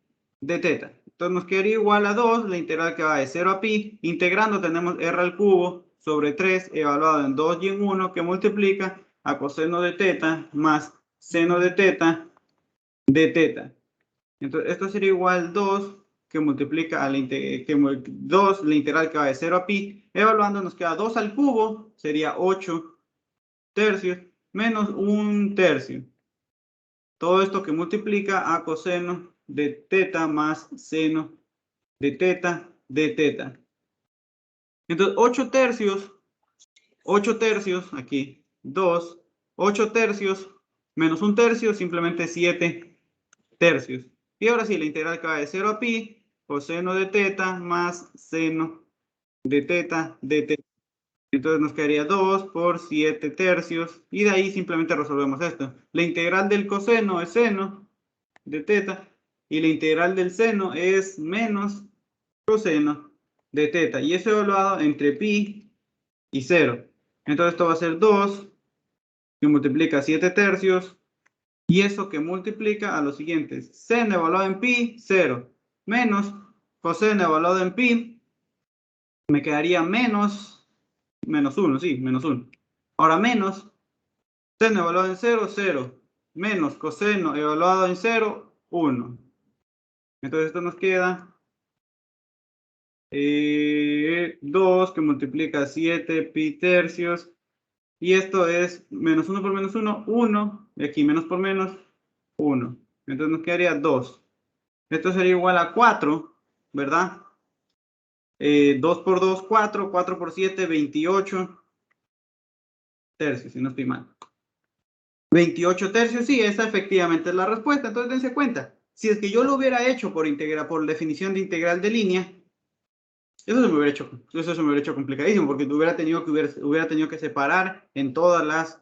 Speaker 1: de teta. Entonces nos quedaría igual a 2, la integral que va de 0 a pi. Integrando tenemos r al cubo sobre 3 evaluado en 2 y en 1, que multiplica a coseno de teta más seno de teta de teta. Entonces esto sería igual 2 que multiplica a la 2, la integral que va de 0 a pi. Evaluando nos queda 2 al cubo, sería 8 tercios menos 1 tercio. Todo esto que multiplica a coseno de teta más seno de teta de teta. Entonces, 8 tercios, aquí, 2, 8 tercios, menos 1 tercio, simplemente 7 tercios. Y ahora sí, la integral que va de 0 a pi, coseno de teta más seno de teta de teta. Entonces nos quedaría 2 por 7 tercios. Y de ahí simplemente resolvemos esto. La integral del coseno es seno de teta. Y la integral del seno es menos coseno de teta. Y eso evaluado entre pi y 0. Entonces esto va a ser 2 que multiplica 7 tercios. Y eso que multiplica a los siguientes. Seno evaluado en pi, 0. Menos coseno evaluado en pi. Me quedaría menos 1, sí, menos 1. Ahora menos seno evaluado en 0, 0. Menos coseno evaluado en 0, 1. Entonces esto nos queda 2 que multiplica 7 pi tercios. Y esto es menos 1 por menos 1, 1. Y aquí menos por menos, 1. Entonces nos quedaría 2. Esto sería igual a 4, ¿verdad? 2 por 2, 4. 4 por 7, 28 tercios, si no estoy mal. 28 tercios, sí, esa efectivamente es la respuesta. Entonces dense cuenta, si es que yo lo hubiera hecho por definición de integral de línea, eso se me hubiera hecho complicadísimo, porque hubiera tenido que separar en todas las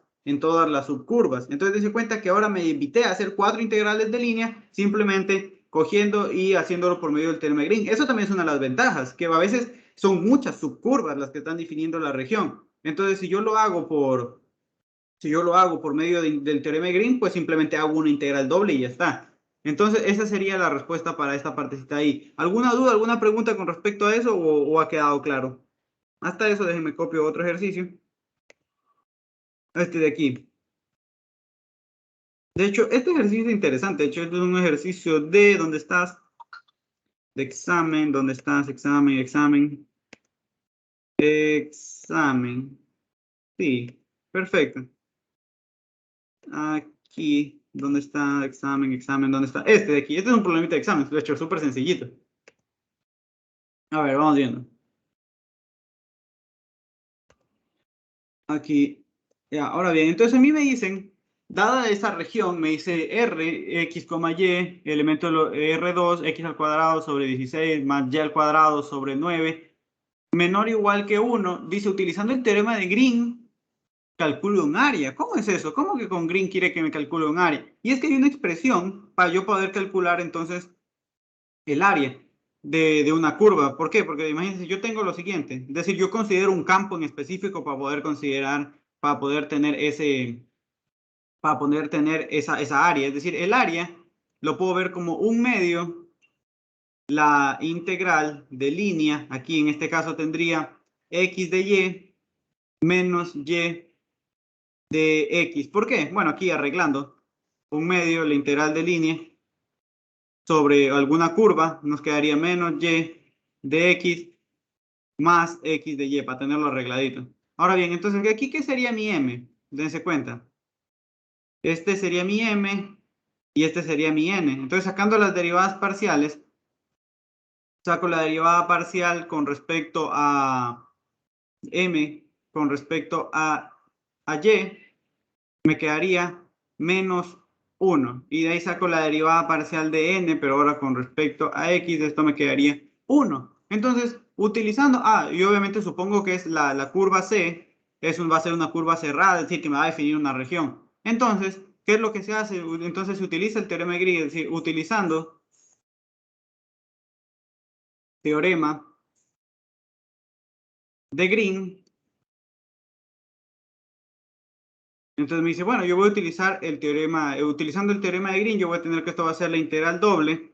Speaker 1: subcurvas. Entonces dense cuenta que ahora me invité a hacer 4 integrales de línea, simplemente cogiendo y haciéndolo por medio del teorema de Green. Eso también es una de las ventajas, que a veces son muchas subcurvas las que están definiendo la región. Entonces, si yo lo hago por medio del teorema de Green, pues simplemente hago una integral doble y ya está. Entonces, esa sería la respuesta para esta partecita ahí. ¿Alguna duda, alguna pregunta con respecto a eso o ha quedado claro? Hasta eso, déjenme copio otro ejercicio. Este de aquí. De hecho, este ejercicio es interesante. De hecho, este es un ejercicio de ¿dónde estás? De examen, ¿dónde estás? Examen, examen. Examen. Sí, perfecto. Aquí, ¿dónde está? Examen, examen, ¿dónde está? Este de aquí. Este es un problemita de examen. De hecho, súper sencillito. A ver, vamos viendo. Aquí. Ya, ahora bien, entonces a mí me dicen, dada esa región, me dice R, X, Y, elemento R2, X al cuadrado sobre 16 más Y al cuadrado sobre 9, menor o igual que 1. Dice, utilizando el teorema de Green, calculo un área. ¿Cómo es eso? ¿Cómo que con Green quiere que me calcule un área? Y es que hay una expresión para yo poder calcular entonces el área de una curva. ¿Por qué? Porque imagínense, yo tengo lo siguiente, es decir, yo considero un campo en específico para poder tener esa área. Es decir, el área lo puedo ver como un medio, la integral de línea, aquí en este caso tendría x de y menos y de x. ¿Por qué? Bueno, aquí arreglando, un medio, la integral de línea, sobre alguna curva, nos quedaría menos y de x más x de y, para tenerlo arregladito. Ahora bien, entonces, ¿aquí qué sería mi m? Dense cuenta. Este sería mi m y este sería mi n. Entonces, sacando las derivadas parciales, saco la derivada parcial con respecto a m, con respecto a y, me quedaría menos 1. Y de ahí saco la derivada parcial de n, pero ahora con respecto a x, esto me quedaría 1. Entonces, utilizando, y obviamente supongo que es la curva C, va a ser una curva cerrada, es decir, que me va a definir una región. Entonces, ¿qué es lo que se hace? Entonces se utiliza el teorema de Green, es decir, utilizando teorema de Green. Entonces me dice, bueno, yo voy a utilizar el teorema, utilizando el teorema de Green, yo voy a tener que esto va a ser la integral doble.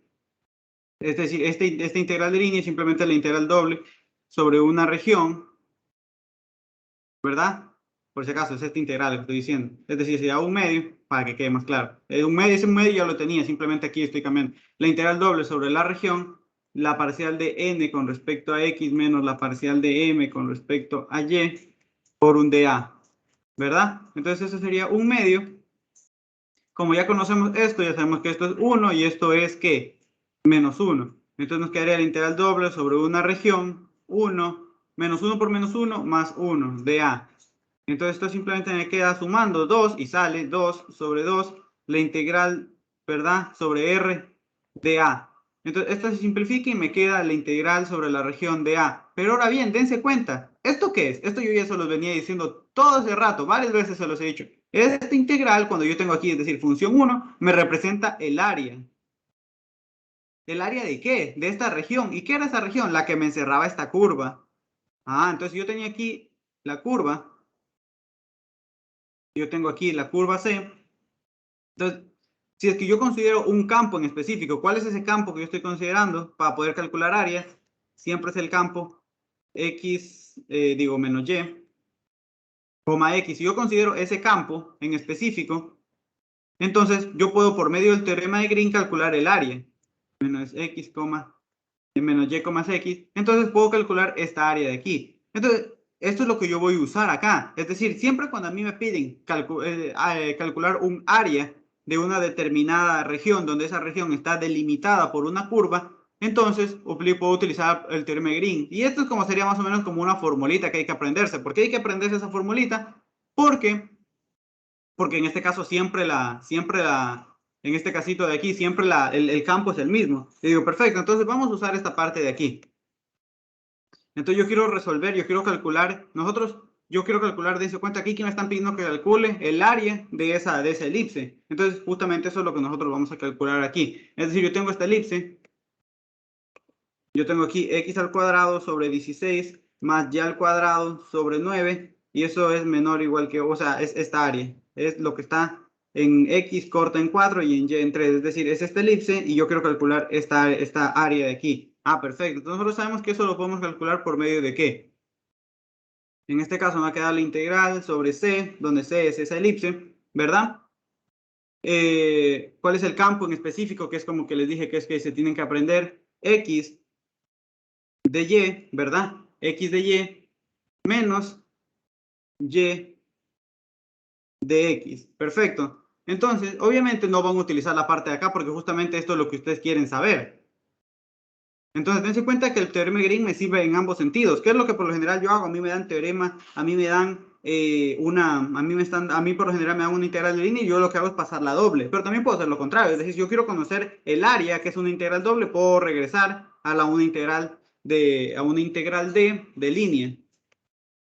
Speaker 1: Es decir, esta integral de línea es simplemente la integral doble sobre una región, ¿verdad? Por si acaso, es esta integral que estoy diciendo. Es decir, sería un medio, para que quede más claro. Ese medio ya lo tenía, simplemente aquí estoy cambiando. La integral doble sobre la región, la parcial de n con respecto a x menos la parcial de m con respecto a y por un dA, ¿verdad? Entonces eso sería un medio. Como ya conocemos esto, ya sabemos que esto es 1 y esto es, ¿qué? Menos 1. Entonces nos quedaría la integral doble sobre una región, 1, menos 1 por menos 1, más 1, de A. Entonces esto simplemente me queda sumando 2 y sale 2 sobre 2, la integral, ¿verdad? Sobre R de A. Entonces esto se simplifica y me queda la integral sobre la región de A. Pero ahora bien, dense cuenta, ¿esto qué es? Esto yo ya se los venía diciendo todo ese rato, varias veces se los he dicho. Esta integral, cuando yo tengo aquí, es decir, función 1, me representa el área. ¿El área de qué? De esta región. ¿Y qué era esa región? La que me encerraba esta curva. Entonces yo tenía aquí la curva. Yo tengo aquí la curva C. Entonces, si es que yo considero un campo en específico, ¿cuál es ese campo que yo estoy considerando para poder calcular áreas? Siempre es el campo X, menos Y, coma X. Si yo considero ese campo en específico, entonces yo puedo por medio del teorema de Green calcular el área. Menos X, menos Y, X. Entonces puedo calcular esta área de aquí. Entonces, esto es lo que yo voy a usar acá. Es decir, siempre cuando a mí me piden calcular un área de una determinada región, donde esa región está delimitada por una curva, entonces puedo utilizar el teorema de Green. Y esto es como sería más o menos como una formulita que hay que aprenderse. ¿Por qué hay que aprenderse esa formulita? Porque en este caso en este casito de aquí, siempre el campo es el mismo. Y digo, perfecto, entonces vamos a usar esta parte de aquí. Entonces yo quiero resolver, yo quiero calcular, dense cuenta aquí que me están pidiendo que calcule el área de esa elipse. Entonces justamente eso es lo que nosotros vamos a calcular aquí. Es decir, yo tengo esta elipse, yo tengo aquí x al cuadrado sobre 16 más y al cuadrado sobre 9, y eso es menor o igual que, o sea, es esta área, es lo que está en x corta en 4 y en y en 3, es decir, es esta elipse y yo quiero calcular esta área de aquí. Perfecto. Entonces nosotros sabemos que eso lo podemos calcular por medio de ¿qué? En este caso me va a quedar la integral sobre C, donde C es esa elipse, ¿verdad? ¿Cuál es el campo en específico? Que es como que les dije que es que se tienen que aprender X de Y, ¿verdad? X de Y menos Y de X. Perfecto. Entonces, obviamente no van a utilizar la parte de acá porque justamente esto es lo que ustedes quieren saber. Entonces, dense cuenta que el teorema de Green me sirve en ambos sentidos. ¿Qué es lo que por lo general yo hago? A mí me dan teorema, a mí me dan a mí por lo general me dan una integral de línea y yo lo que hago es pasarla doble. Pero también puedo hacer lo contrario. Es decir, si yo quiero conocer el área, que es una integral doble, puedo regresar a una integral de línea.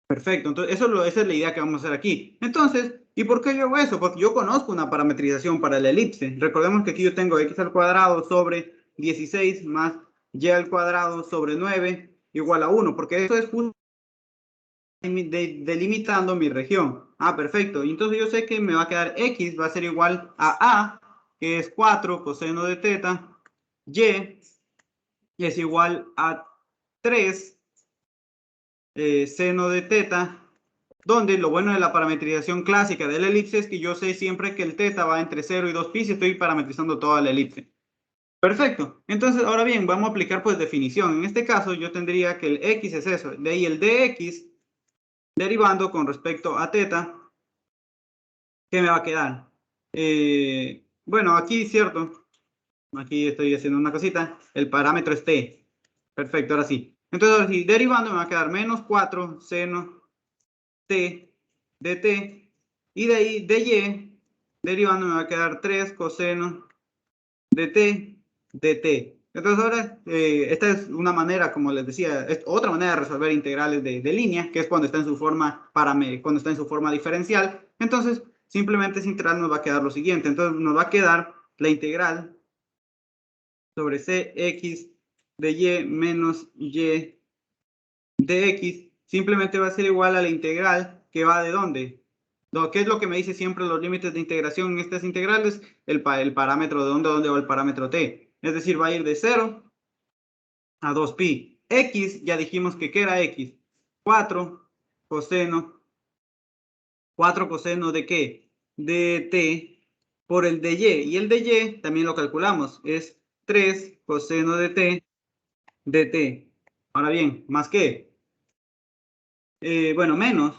Speaker 1: Perfecto. Entonces, esa es la idea que vamos a hacer aquí. Entonces, ¿y por qué yo hago eso? Porque yo conozco una parametrización para la elipse. Recordemos que aquí yo tengo x al cuadrado sobre 16 más y al cuadrado sobre 9 igual a 1, porque eso es justo delimitando mi región. Perfecto. Entonces yo sé que me va a quedar x va a ser igual a, que es 4 coseno de teta, y es igual a 3 seno de teta, donde lo bueno de la parametrización clásica de la elipse es que yo sé siempre que el teta va entre 0 y 2 pi si estoy parametrizando toda la elipse. Perfecto. Entonces, ahora bien, vamos a aplicar pues definición. En este caso, yo tendría que el x es eso. De ahí el dx, derivando con respecto a teta, ¿qué me va a quedar? Bueno, aquí, cierto. Aquí estoy haciendo una cosita. El parámetro es t. Perfecto, ahora sí. Entonces, ahora sí, derivando me va a quedar menos 4 seno t de t. Y de ahí, de y, derivando me va a quedar 3 coseno de t de t. Entonces ahora, esta es una manera, como les decía, es otra manera de resolver integrales de línea, que es cuando está en su forma cuando está en su forma diferencial. Entonces, simplemente esa integral nos va a quedar lo siguiente. Entonces, nos va a quedar la integral sobre cx de y menos y de x, simplemente va a ser igual a la integral que va de ¿dónde? ¿Qué es lo que me dice siempre los límites de integración en estas integrales? El parámetro de dónde va el parámetro t. Es decir, va a ir de 0 a 2pi. X, ya dijimos que ¿qué era x? 4 coseno. ¿4 coseno de qué? De t por el de y. Y el de y también lo calculamos. Es 3 coseno de t de t. Ahora bien, ¿más qué? Bueno, menos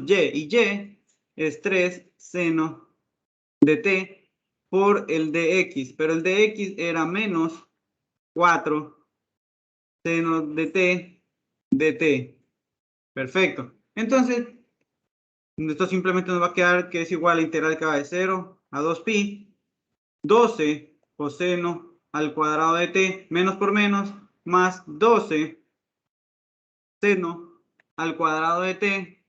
Speaker 1: y. Y y es 3 seno de t por el de x. Pero el de x era menos 4 seno de t de t. Perfecto. Entonces, esto simplemente nos va a quedar que es igual a la integral que va de 0 a 2pi. 12 coseno al cuadrado de t, menos por menos, más 12 seno al cuadrado de t,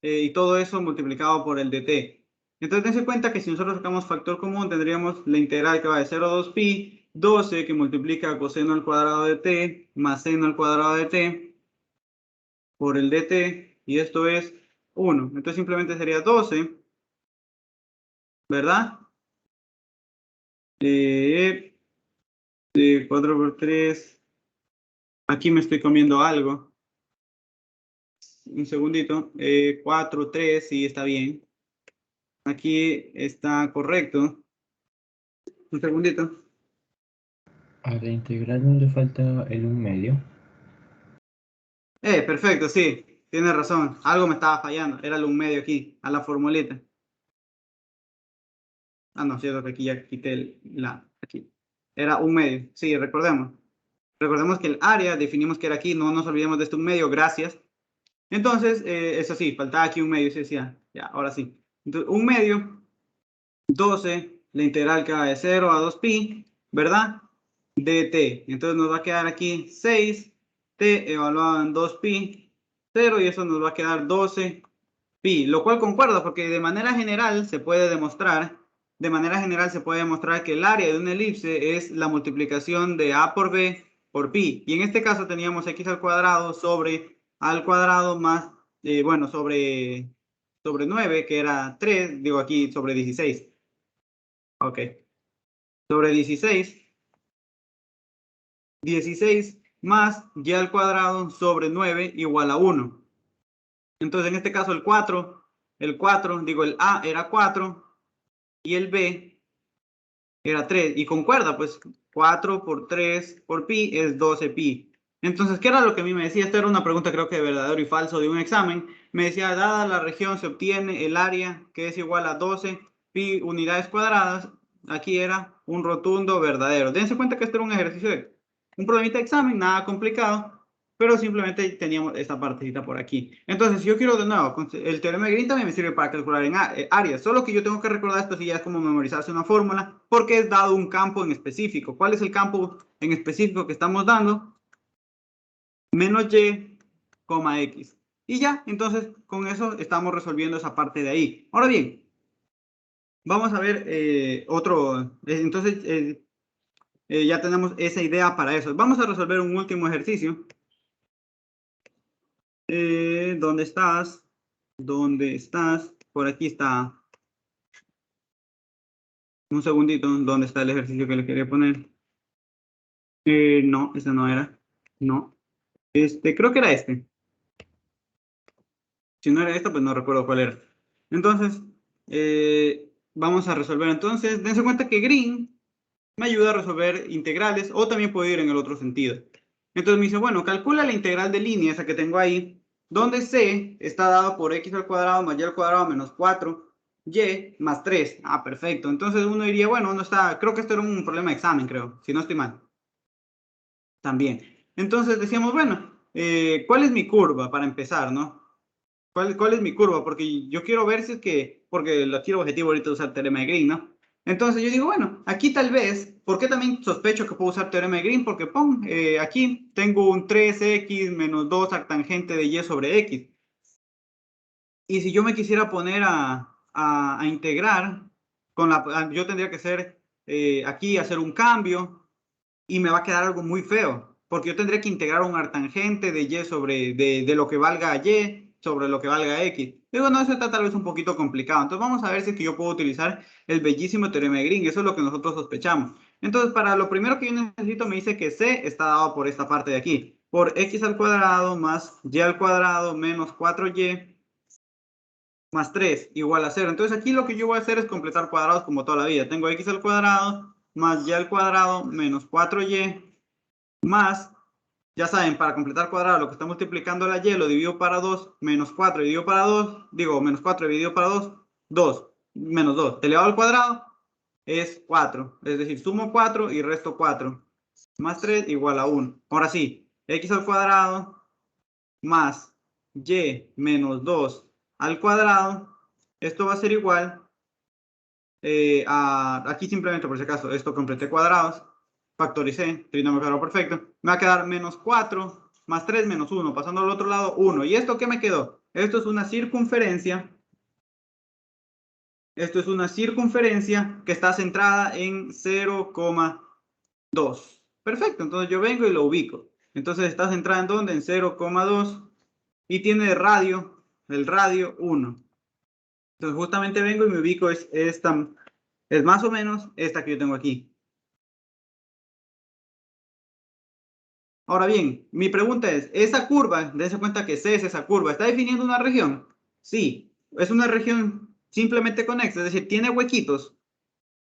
Speaker 1: y todo eso multiplicado por el de t. Entonces, dense cuenta que si nosotros sacamos factor común, tendríamos la integral que va de 0 a 2pi, 12 que multiplica coseno al cuadrado de t, más seno al cuadrado de t, por el dt, y esto es 1. Entonces, simplemente sería 12, ¿verdad? 4 por 3. Aquí me estoy comiendo algo. Un segundito. 4, 3, sí, está bien. Aquí está correcto. Un segundito.
Speaker 3: A la integral no le falta el 1/2.
Speaker 1: Perfecto, sí. Tienes razón. Algo me estaba fallando. Era el 1/2 aquí, a la formulita. Ah, no, cierto que aquí ya quité aquí. Era 1/2. Sí, recordemos. Recordemos que el área definimos que era aquí. No nos olvidemos de este 1/2. Gracias. Entonces, eso sí, faltaba aquí 1/2. Sí, decía. Ya, ahora sí. Entonces, 1/2. 12, la integral que va de 0 a 2pi, ¿verdad? dt. Entonces nos va a quedar aquí 6, t evaluado en 2pi, 0, y eso nos va a quedar 12pi, lo cual concuerda porque de manera general se puede demostrar, que el área de una elipse es la multiplicación de a por b por pi. Y en este caso teníamos x al cuadrado sobre al cuadrado más, bueno, sobre 9, que era 3, digo aquí sobre 16. Ok. Sobre 16. 16 más y al cuadrado sobre 9 igual a 1. Entonces, en este caso, el 4, digo, el A era 4 y el B era 3. Y concuerda, pues 4 por 3 por pi es 12pi. Entonces, ¿qué era lo que a mí me decía? Esta era una pregunta, creo que de verdadero y falso de un examen. Me decía, dada la región, se obtiene el área que es igual a 12 pi unidades cuadradas. Aquí era un rotundo verdadero. Dense cuenta que este era un ejercicio de un problemita de examen, nada complicado, pero simplemente teníamos esta partecita por aquí. Entonces, si yo quiero de nuevo, el teorema de Green también me sirve para calcular en áreas, solo que yo tengo que recordar esto si ya es como memorizarse una fórmula, porque es dado un campo en específico. ¿Cuál es el campo en específico que estamos dando? Menos y, x. Y ya, entonces con eso estamos resolviendo esa parte de ahí. Ahora bien, vamos a ver otro. Entonces, ya tenemos esa idea para eso. Vamos a resolver un último ejercicio. ¿Dónde estás? ¿Dónde estás? Por aquí está. Un segundito, ¿dónde está el ejercicio que le quería poner? No, ese no era. No. Creo que era este. Si no era esto, pues no recuerdo cuál era. Entonces, vamos a resolver. Entonces, dense cuenta que Green me ayuda a resolver integrales o también puedo ir en el otro sentido. Entonces me dice, bueno, calcula la integral de línea, esa que tengo ahí, donde c está dado por x al cuadrado más y al cuadrado menos 4y más 3. Ah, perfecto. Entonces uno diría, bueno, uno está, creo que esto era un problema de examen, creo, si no estoy mal. También. Entonces decíamos, bueno, ¿cuál es mi curva para empezar, no? ¿Cuál es mi curva? Porque yo quiero ver si es que, porque lo quiero objetivo ahorita usar teorema de Green, ¿no? Entonces yo digo, bueno, aquí tal vez, ¿por qué también sospecho que puedo usar teorema de Green? Porque, pum, aquí tengo un 3x menos 2 arctangente de y sobre x. Y si yo me quisiera poner a integrar, yo tendría que hacer aquí, hacer un cambio, y me va a quedar algo muy feo, porque yo tendría que integrar un arctangente de y sobre, de lo que valga y sobre lo que valga x. Digo, no, eso está tal vez un poquito complicado. Entonces vamos a ver si es que yo puedo utilizar el bellísimo teorema de Green. Eso es lo que nosotros sospechamos. Entonces, para lo primero que yo necesito, me dice que c está dado por esta parte de aquí, por x al cuadrado más y al cuadrado menos 4y más 3 igual a 0. Entonces aquí lo que yo voy a hacer es completar cuadrados como toda la vida. Tengo x al cuadrado más y al cuadrado menos 4y más, ya saben, para completar cuadrado lo que está multiplicando la y lo divido para 2, menos 4 dividido para 2, digo, menos 4 dividido para 2, 2, menos 2, elevado al cuadrado es 4, es decir, sumo 4 y resto 4, más 3 igual a 1. Ahora sí, x al cuadrado más y menos 2 al cuadrado, esto va a ser igual aquí simplemente por si acaso, esto completé cuadrados, factoricé, trinomio cuadrado perfecto, me va a quedar menos 4 más 3 menos 1, pasando al otro lado 1. ¿Y esto qué me quedó? Esto es una circunferencia, que está centrada en 0,2. Perfecto, entonces yo vengo y lo ubico. Entonces está centrada en ¿dónde? En 0,2 y tiene de radio, el radio 1. Entonces justamente vengo y me ubico, es más o menos esta que yo tengo aquí. Ahora bien, mi pregunta es, ¿esa curva, dense cuenta que C es esa curva, está definiendo una región? Sí, es una región simplemente conexa, es decir, ¿tiene huequitos?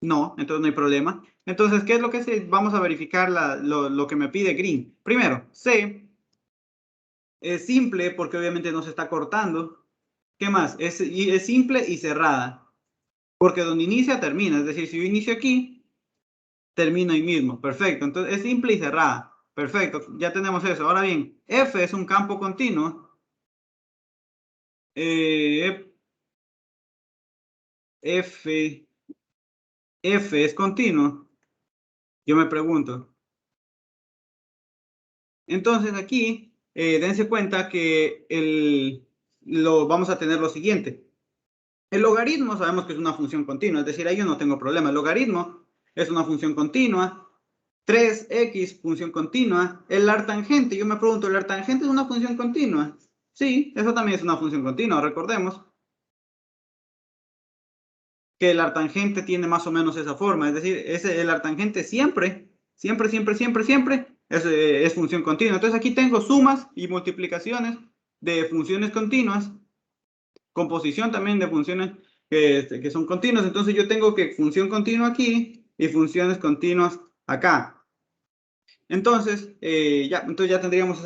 Speaker 1: No, entonces no hay problema. Entonces, ¿qué es lo que hace? Vamos a verificar lo que me pide Green. Primero, C es simple porque obviamente no se está cortando. ¿Qué más? Es simple y cerrada. Porque donde inicia, termina. Es decir, si yo inicio aquí, termino ahí mismo. Perfecto. Entonces, es simple y cerrada. Perfecto, ya tenemos eso. Ahora bien, F es un campo continuo. F es continuo. Yo me pregunto. Entonces aquí, dense cuenta que vamos a tener lo siguiente. El logaritmo sabemos que es una función continua, es decir, ahí yo no tengo problema. El logaritmo es una función continua. 3x, función continua. El arctangente, yo me pregunto, ¿el arctangente es una función continua? Sí, eso también es una función continua, recordemos que el arctangente tiene más o menos esa forma, es decir, el arctangente siempre es función continua. Entonces aquí tengo sumas y multiplicaciones de funciones continuas, composición también de funciones que son continuas. Entonces yo tengo que función continua aquí y funciones continuas acá. Entonces, ya tendríamos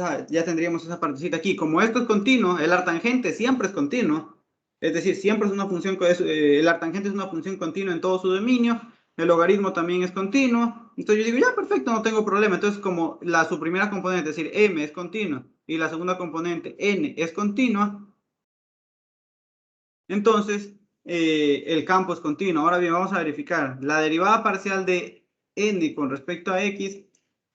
Speaker 1: esa partecita aquí. Como esto es continuo, el arctangente siempre es continuo. Es decir, siempre es una función, el arctangente es una función continua en todo su dominio. El logaritmo también es continuo. Entonces yo digo, ya, perfecto, no tengo problema. Entonces, como su primera componente, es decir, m es continua, y la segunda componente, n, es continua, entonces el campo es continuo. Ahora bien, vamos a verificar la derivada parcial de n con respecto a x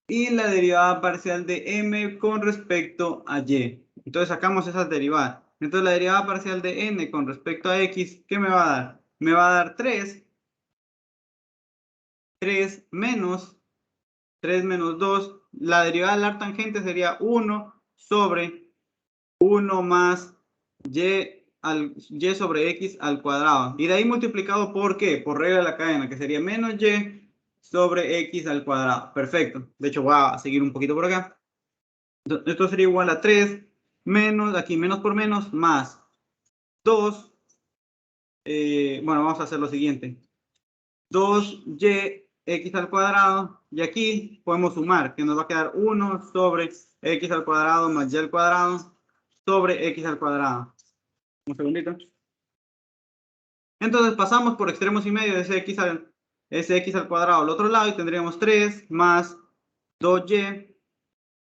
Speaker 1: y la derivada parcial de m con respecto a y. Entonces sacamos esas derivadas. Entonces la derivada parcial de n con respecto a x, ¿qué me va a dar? Me va a dar 3 menos 3 menos 2. La derivada del arctangente sería 1 sobre 1 más y sobre x al cuadrado. Y de ahí multiplicado por ¿qué? Por regla de la cadena, que sería menos y sobre x al cuadrado. Perfecto. De hecho, voy a seguir un poquito por acá. Esto sería igual a 3 menos, aquí menos por menos, más 2. Bueno, vamos a hacer lo siguiente. 2y x al cuadrado, y aquí podemos sumar, que nos va a quedar 1 sobre x al cuadrado más y al cuadrado sobre x al cuadrado. Un segundito. Entonces pasamos por extremos y medio de ese x al cuadrado al otro lado y tendríamos 3 más 2y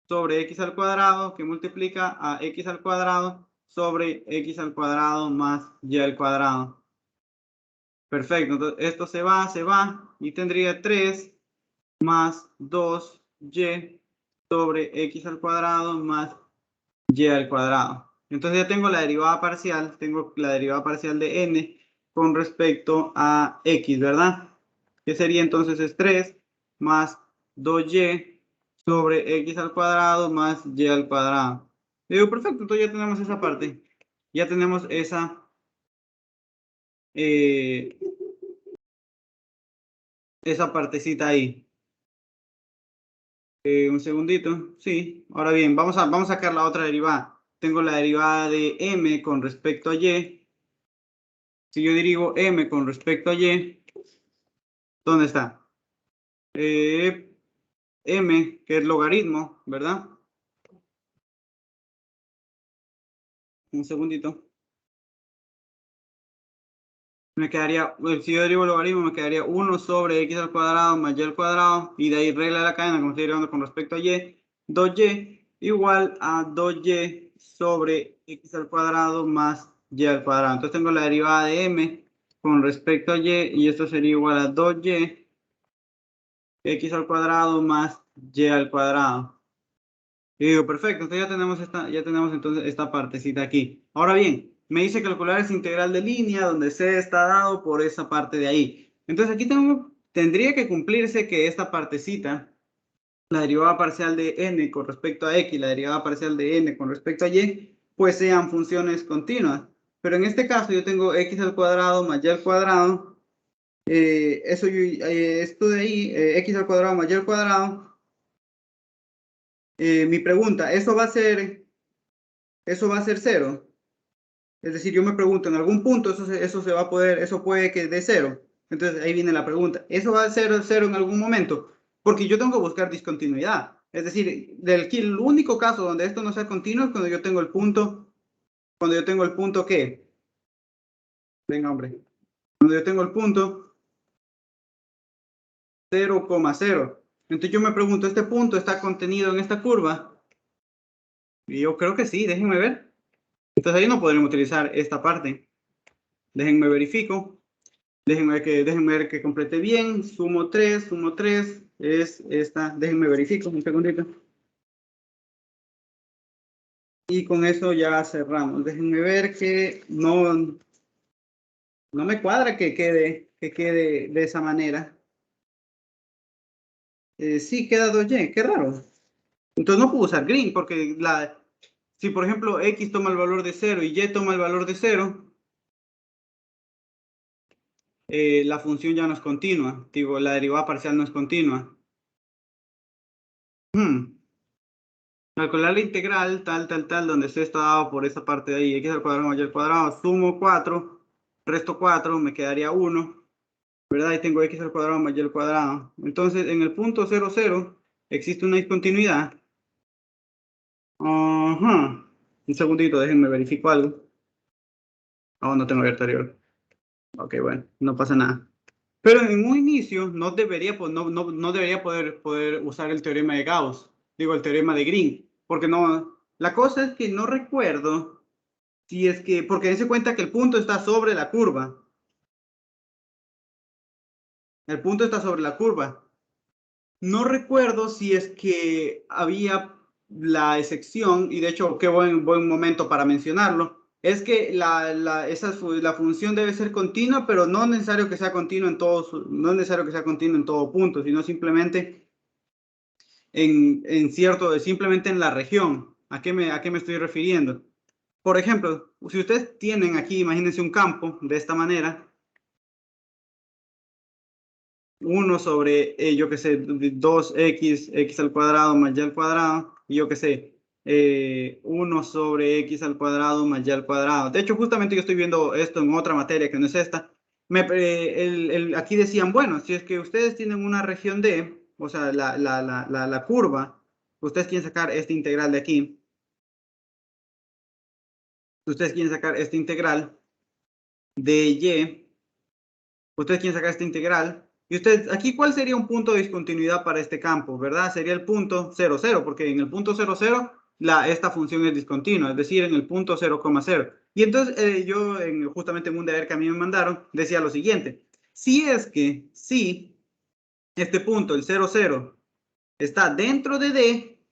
Speaker 1: sobre x al cuadrado que multiplica a x al cuadrado sobre x al cuadrado más y al cuadrado. Perfecto, entonces esto se va y tendría 3 más 2y sobre x al cuadrado más y al cuadrado. Entonces ya tengo la derivada parcial de n con respecto a x, ¿verdad? Que sería entonces es 3 más 2y sobre x al cuadrado más y al cuadrado. Digo, perfecto, entonces ya tenemos esa parte. Ya tenemos esa partecita ahí. Un segundito, sí. Ahora bien, vamos a sacar la otra derivada. Tengo la derivada de m con respecto a y. Si yo derivo m con respecto a y, ¿dónde está? M, que es logaritmo, ¿verdad? Un segundito. Me quedaría, si yo derivo el logaritmo, me quedaría 1 sobre x al cuadrado más y al cuadrado, y de ahí regla de la cadena, como estoy derivando con respecto a y, 2y igual a 2y sobre x al cuadrado más y al cuadrado. Entonces tengo la derivada de m con respecto a y esto sería igual a 2y x al cuadrado más y al cuadrado. Y digo, perfecto, entonces ya tenemos entonces esta partecita aquí. Ahora bien, me dice calcular esa integral de línea donde c está dado por esa parte de ahí. Entonces aquí tendría que cumplirse que esta partecita, la derivada parcial de n con respecto a x, la derivada parcial de n con respecto a y, pues sean funciones continuas. Pero en este caso yo tengo x al cuadrado más y al cuadrado. Esto de ahí, x al cuadrado más y al cuadrado. Mi pregunta, ¿eso va a ser 0? Es decir, yo me pregunto, en algún punto eso se va a poder, eso puede que dé 0. Entonces ahí viene la pregunta, ¿eso va a ser 0 en algún momento? Porque yo tengo que buscar discontinuidad. Es decir, el único caso donde esto no sea continuo es cuando yo tengo el punto, ¿qué? Venga, hombre. Cuando yo tengo el punto 0,0. Entonces yo me pregunto, ¿este punto está contenido en esta curva? Y yo creo que sí, déjenme ver. Entonces ahí no podremos utilizar esta parte. Déjenme verifico. Déjenme ver que complete bien. Sumo 3, es esta. Déjenme verifico un segundito. Y con eso ya cerramos. Déjenme ver que no me cuadra que quede de esa manera. Sí, queda 2y, qué raro. Entonces no puedo usar green porque si por ejemplo x toma el valor de 0 y y toma el valor de 0, la función ya no es continua. Digo, la derivada parcial no es continua. Calcular la integral tal, donde c está dado por esa parte de ahí, x al cuadrado más y al cuadrado, sumo 4, resto 4, me quedaría 1, ¿verdad? Y tengo x al cuadrado más y al cuadrado. Entonces, en el punto 0, 0, existe una discontinuidad. Ajá. Un segundito, déjenme verifico algo. Aún no tengo abierto anterior. Ok, bueno, no pasa nada. Pero en un inicio no debería poder usar el teorema de Gauss, digo el teorema de Green, porque no, la cosa es que no recuerdo si es que, porque dense cuenta que el punto está sobre la curva. El punto está sobre la curva. No recuerdo si es que había la excepción, y de hecho qué buen momento para mencionarlo, es que la función debe ser continua, pero no es necesario que sea continua en todo punto, sino simplemente simplemente en la región. ¿A qué me estoy refiriendo? Por ejemplo, si ustedes tienen aquí, imagínense un campo de esta manera, 1 sobre, yo qué sé, 2x al cuadrado más y al cuadrado, y yo qué sé, 1 sobre x al cuadrado más y al cuadrado. De hecho, justamente yo estoy viendo esto en otra materia que no es esta, aquí decían, bueno, si es que ustedes tienen una región D, o sea, la curva, ustedes quieren sacar este integral de aquí. Ustedes quieren sacar este integral de Y. Ustedes quieren sacar este integral. Y ustedes, aquí, ¿cuál sería un punto de discontinuidad para este campo? ¿Verdad? Sería el punto 0, 0, porque en el punto 0, 0, esta función es discontinua, es decir, en el punto 0, 0. Y entonces yo, justamente en un deber que a mí me mandaron, decía lo siguiente. Si es que, si este punto, el 0, 0, está dentro de D,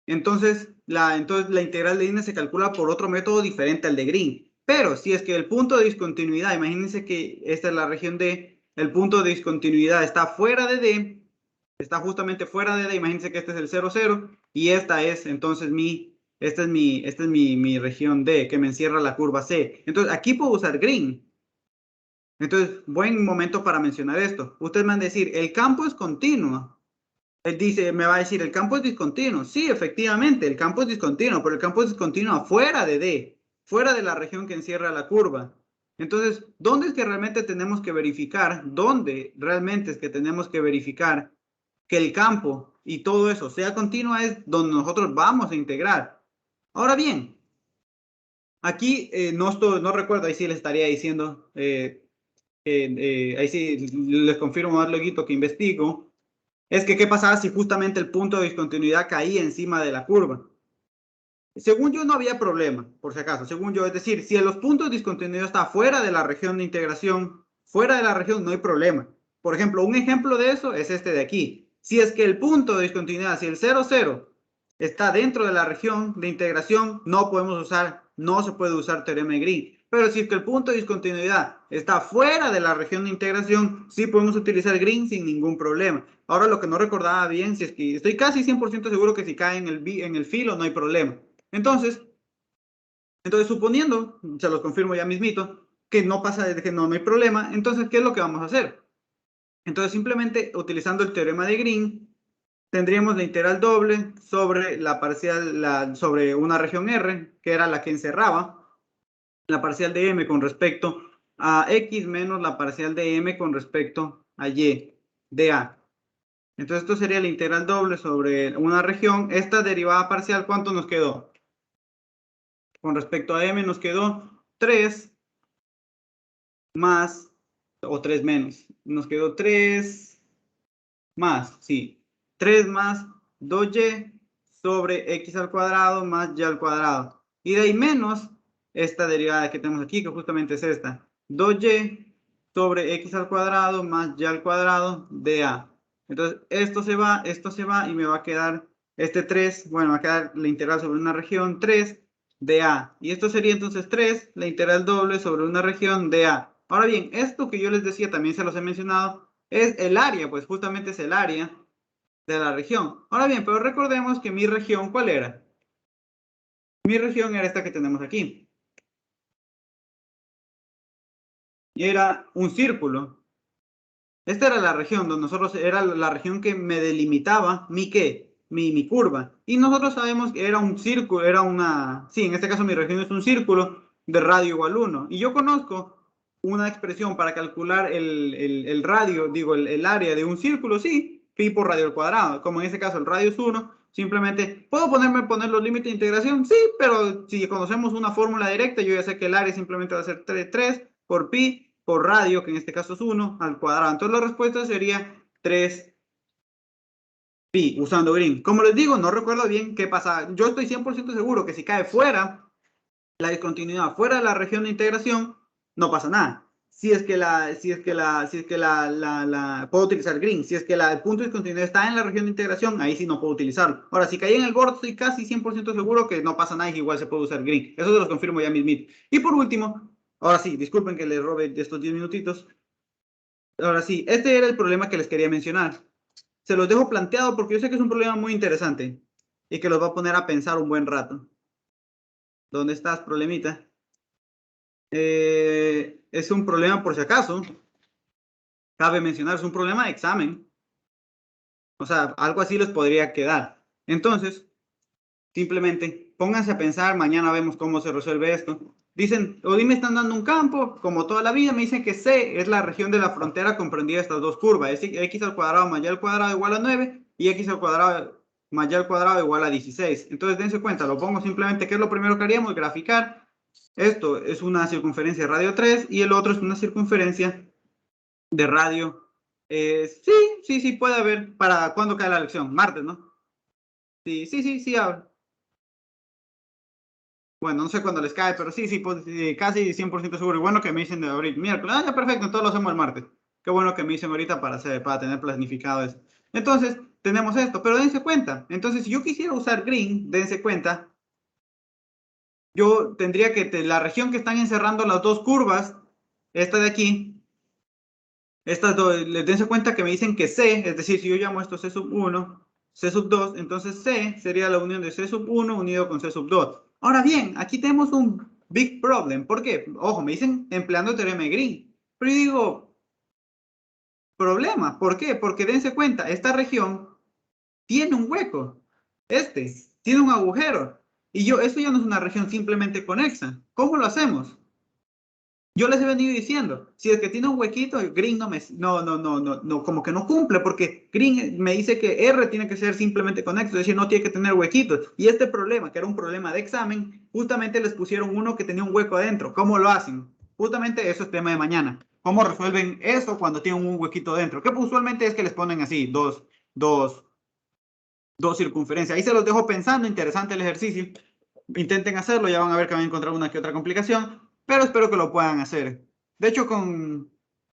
Speaker 1: entonces la integral de línea se calcula por otro método diferente al de Green. Pero si es que el punto de discontinuidad, imagínense que esta es la región D, el punto de discontinuidad está fuera de D, está justamente fuera de D, imagínense que este es el 0, 0, y esta es entonces esta es mi región D, que me encierra la curva C. Entonces aquí puedo usar Green. Entonces, buen momento para mencionar esto. Ustedes me van a decir, el campo es continuo. Él dice, me va a decir, el campo es discontinuo. Sí, efectivamente, el campo es discontinuo, pero el campo es discontinuo fuera de D, fuera de la región que encierra la curva. Entonces, ¿dónde es que realmente tenemos que verificar? ¿Dónde realmente es que tenemos que verificar que el campo y todo eso sea continuo? Es donde nosotros vamos a integrar. Ahora bien, aquí no recuerdo, ahí sí les estaría diciendo, ahí sí les confirmo más luego que investigo. Es que, ¿qué pasaba si justamente el punto de discontinuidad caía encima de la curva? Según yo no había problema, por si acaso, según yo, es decir, si los puntos de discontinuidad están fuera de la región de integración, fuera de la región no hay problema. Por ejemplo, un ejemplo de eso es este de aquí. Si es que el punto de discontinuidad, si el 0, 0 está dentro de la región de integración, no se puede usar teorema de Green. Pero si es que el punto de discontinuidad está fuera de la región de integración, sí podemos utilizar Green sin ningún problema. Ahora lo que no recordaba bien, si es que estoy casi 100% seguro que si cae en el filo no hay problema. Entonces, suponiendo, se los confirmo ya mismito, que no pasa, que no hay problema, entonces, ¿qué es lo que vamos a hacer? Entonces, simplemente utilizando el teorema de Green, tendríamos la integral doble sobre la parcial, sobre una región R, que era la que encerraba la parcial de M con respecto a X menos la parcial de M con respecto a Y de A. Entonces, esto sería la integral doble sobre una región. Esta derivada parcial, ¿cuánto nos quedó? Con respecto a M nos quedó 3 más, o 3 menos. Nos quedó 3 más, sí. 3 más 2y sobre x al cuadrado más y al cuadrado. Y de ahí menos esta derivada que tenemos aquí, que justamente es esta. 2y sobre x al cuadrado más y al cuadrado de a. Entonces, esto se va y me va a quedar este 3. Bueno, va a quedar la integral sobre una región 3 de a. Y esto sería entonces 3, la integral doble sobre una región de a. Ahora bien, esto que yo les decía, también se los he mencionado, es el área, pues justamente es el área de la región. Ahora bien, pero recordemos que mi región, ¿cuál era? Mi región era esta que tenemos aquí. Y era un círculo. Esta era la región donde nosotros, era la región que me delimitaba mi ¿qué? Mi curva. Y nosotros sabemos que era un círculo, sí, en este caso mi región es un círculo de radio igual 1. Y yo conozco una expresión para calcular el radio, digo, el área de un círculo, sí, pi por radio al cuadrado. Como en este caso el radio es 1, simplemente, ¿puedo poner los límites de integración? Sí, pero si conocemos una fórmula directa, yo ya sé que el área simplemente va a ser 3 por pi por radio, que en este caso es 1 al cuadrado. Entonces la respuesta sería 3 pi usando Green. Como les digo, no recuerdo bien qué pasa. Yo estoy 100% seguro que si cae fuera la discontinuidad, fuera de la región de integración, no pasa nada. Si es que puedo utilizar Green. Si es que el punto de discontinuidad está en la región de integración, ahí sí no puedo utilizarlo. Ahora, si cae en el borde, estoy casi 100% seguro que no pasa nada y igual se puede usar Green. Eso se los confirmo ya mismito. Y por último, ahora sí, disculpen que les robe estos 10 minutitos. Ahora sí, este era el problema que les quería mencionar. Se los dejo planteado porque yo sé que es un problema muy interesante y que los va a poner a pensar un buen rato. ¿Dónde estás, problemita? Es un problema, por si acaso, cabe mencionar, es un problema de examen. O sea, algo así les podría quedar. Entonces, simplemente pónganse a pensar, mañana vemos cómo se resuelve esto. Dicen, o me están dando un campo, como toda la vida, me dicen que C es la región de la frontera comprendida estas dos curvas, es x al cuadrado más y al cuadrado igual a 9 y x al cuadrado más y al cuadrado igual a 16. Entonces dense cuenta, lo pongo simplemente, ¿qué es lo primero que haríamos? Graficar. Esto es una circunferencia de radio 3 y el otro es una circunferencia de radio. Sí, puede haber. ¿Para cuándo cae la lección? Martes, ¿no? Sí, abre. Bueno, no sé cuándo les cae, pero sí, pues, casi 100% seguro. Y bueno que me dicen de abrir miércoles. Ya, perfecto, entonces lo hacemos el martes. Qué bueno que me dicen ahorita para tener planificado eso. Entonces, tenemos esto, pero dense cuenta. Entonces, si yo quisiera usar green, dense cuenta, yo tendría que, la región que están encerrando las dos curvas, esta de aquí, estas dos, les dense cuenta que me dicen que C, es decir, si yo llamo esto C sub 1, C sub 2, entonces C sería la unión de C sub 1 unido con C sub 2. Ahora bien, aquí tenemos un big problem. ¿Por qué? Ojo, me dicen empleando el teorema de Green. Pero yo digo, problema. ¿Por qué? Porque dense cuenta, esta región tiene un hueco. Tiene un agujero. Y esto ya no es una región simplemente conexa. ¿Cómo lo hacemos? Yo les he venido diciendo, si es que tiene un huequito, Green como que no cumple, porque Green me dice que R tiene que ser simplemente conexo, es decir, no tiene que tener huequitos. Y este problema, que era un problema de examen, justamente les pusieron uno que tenía un hueco adentro. ¿Cómo lo hacen? Justamente eso es tema de mañana. ¿Cómo resuelven eso cuando tienen un huequito dentro? Que usualmente es que les ponen así, dos circunferencias. Ahí se los dejo pensando, interesante el ejercicio. Intenten hacerlo, ya van a ver que van a encontrar una que otra complicación, pero espero que lo puedan hacer. De hecho,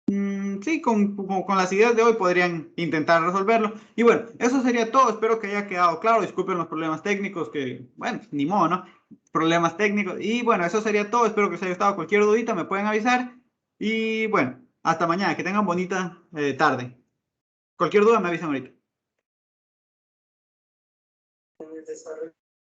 Speaker 1: sí, con las ideas de hoy podrían intentar resolverlo. Y bueno, eso sería todo. Espero que haya quedado claro. Disculpen los problemas técnicos que, bueno, ni modo, ¿no? Problemas técnicos. Y bueno, eso sería todo. Espero que os haya gustado. Cualquier dudita me pueden avisar. Y bueno, hasta mañana. Que tengan bonita tarde. Cualquier duda me avisan ahorita.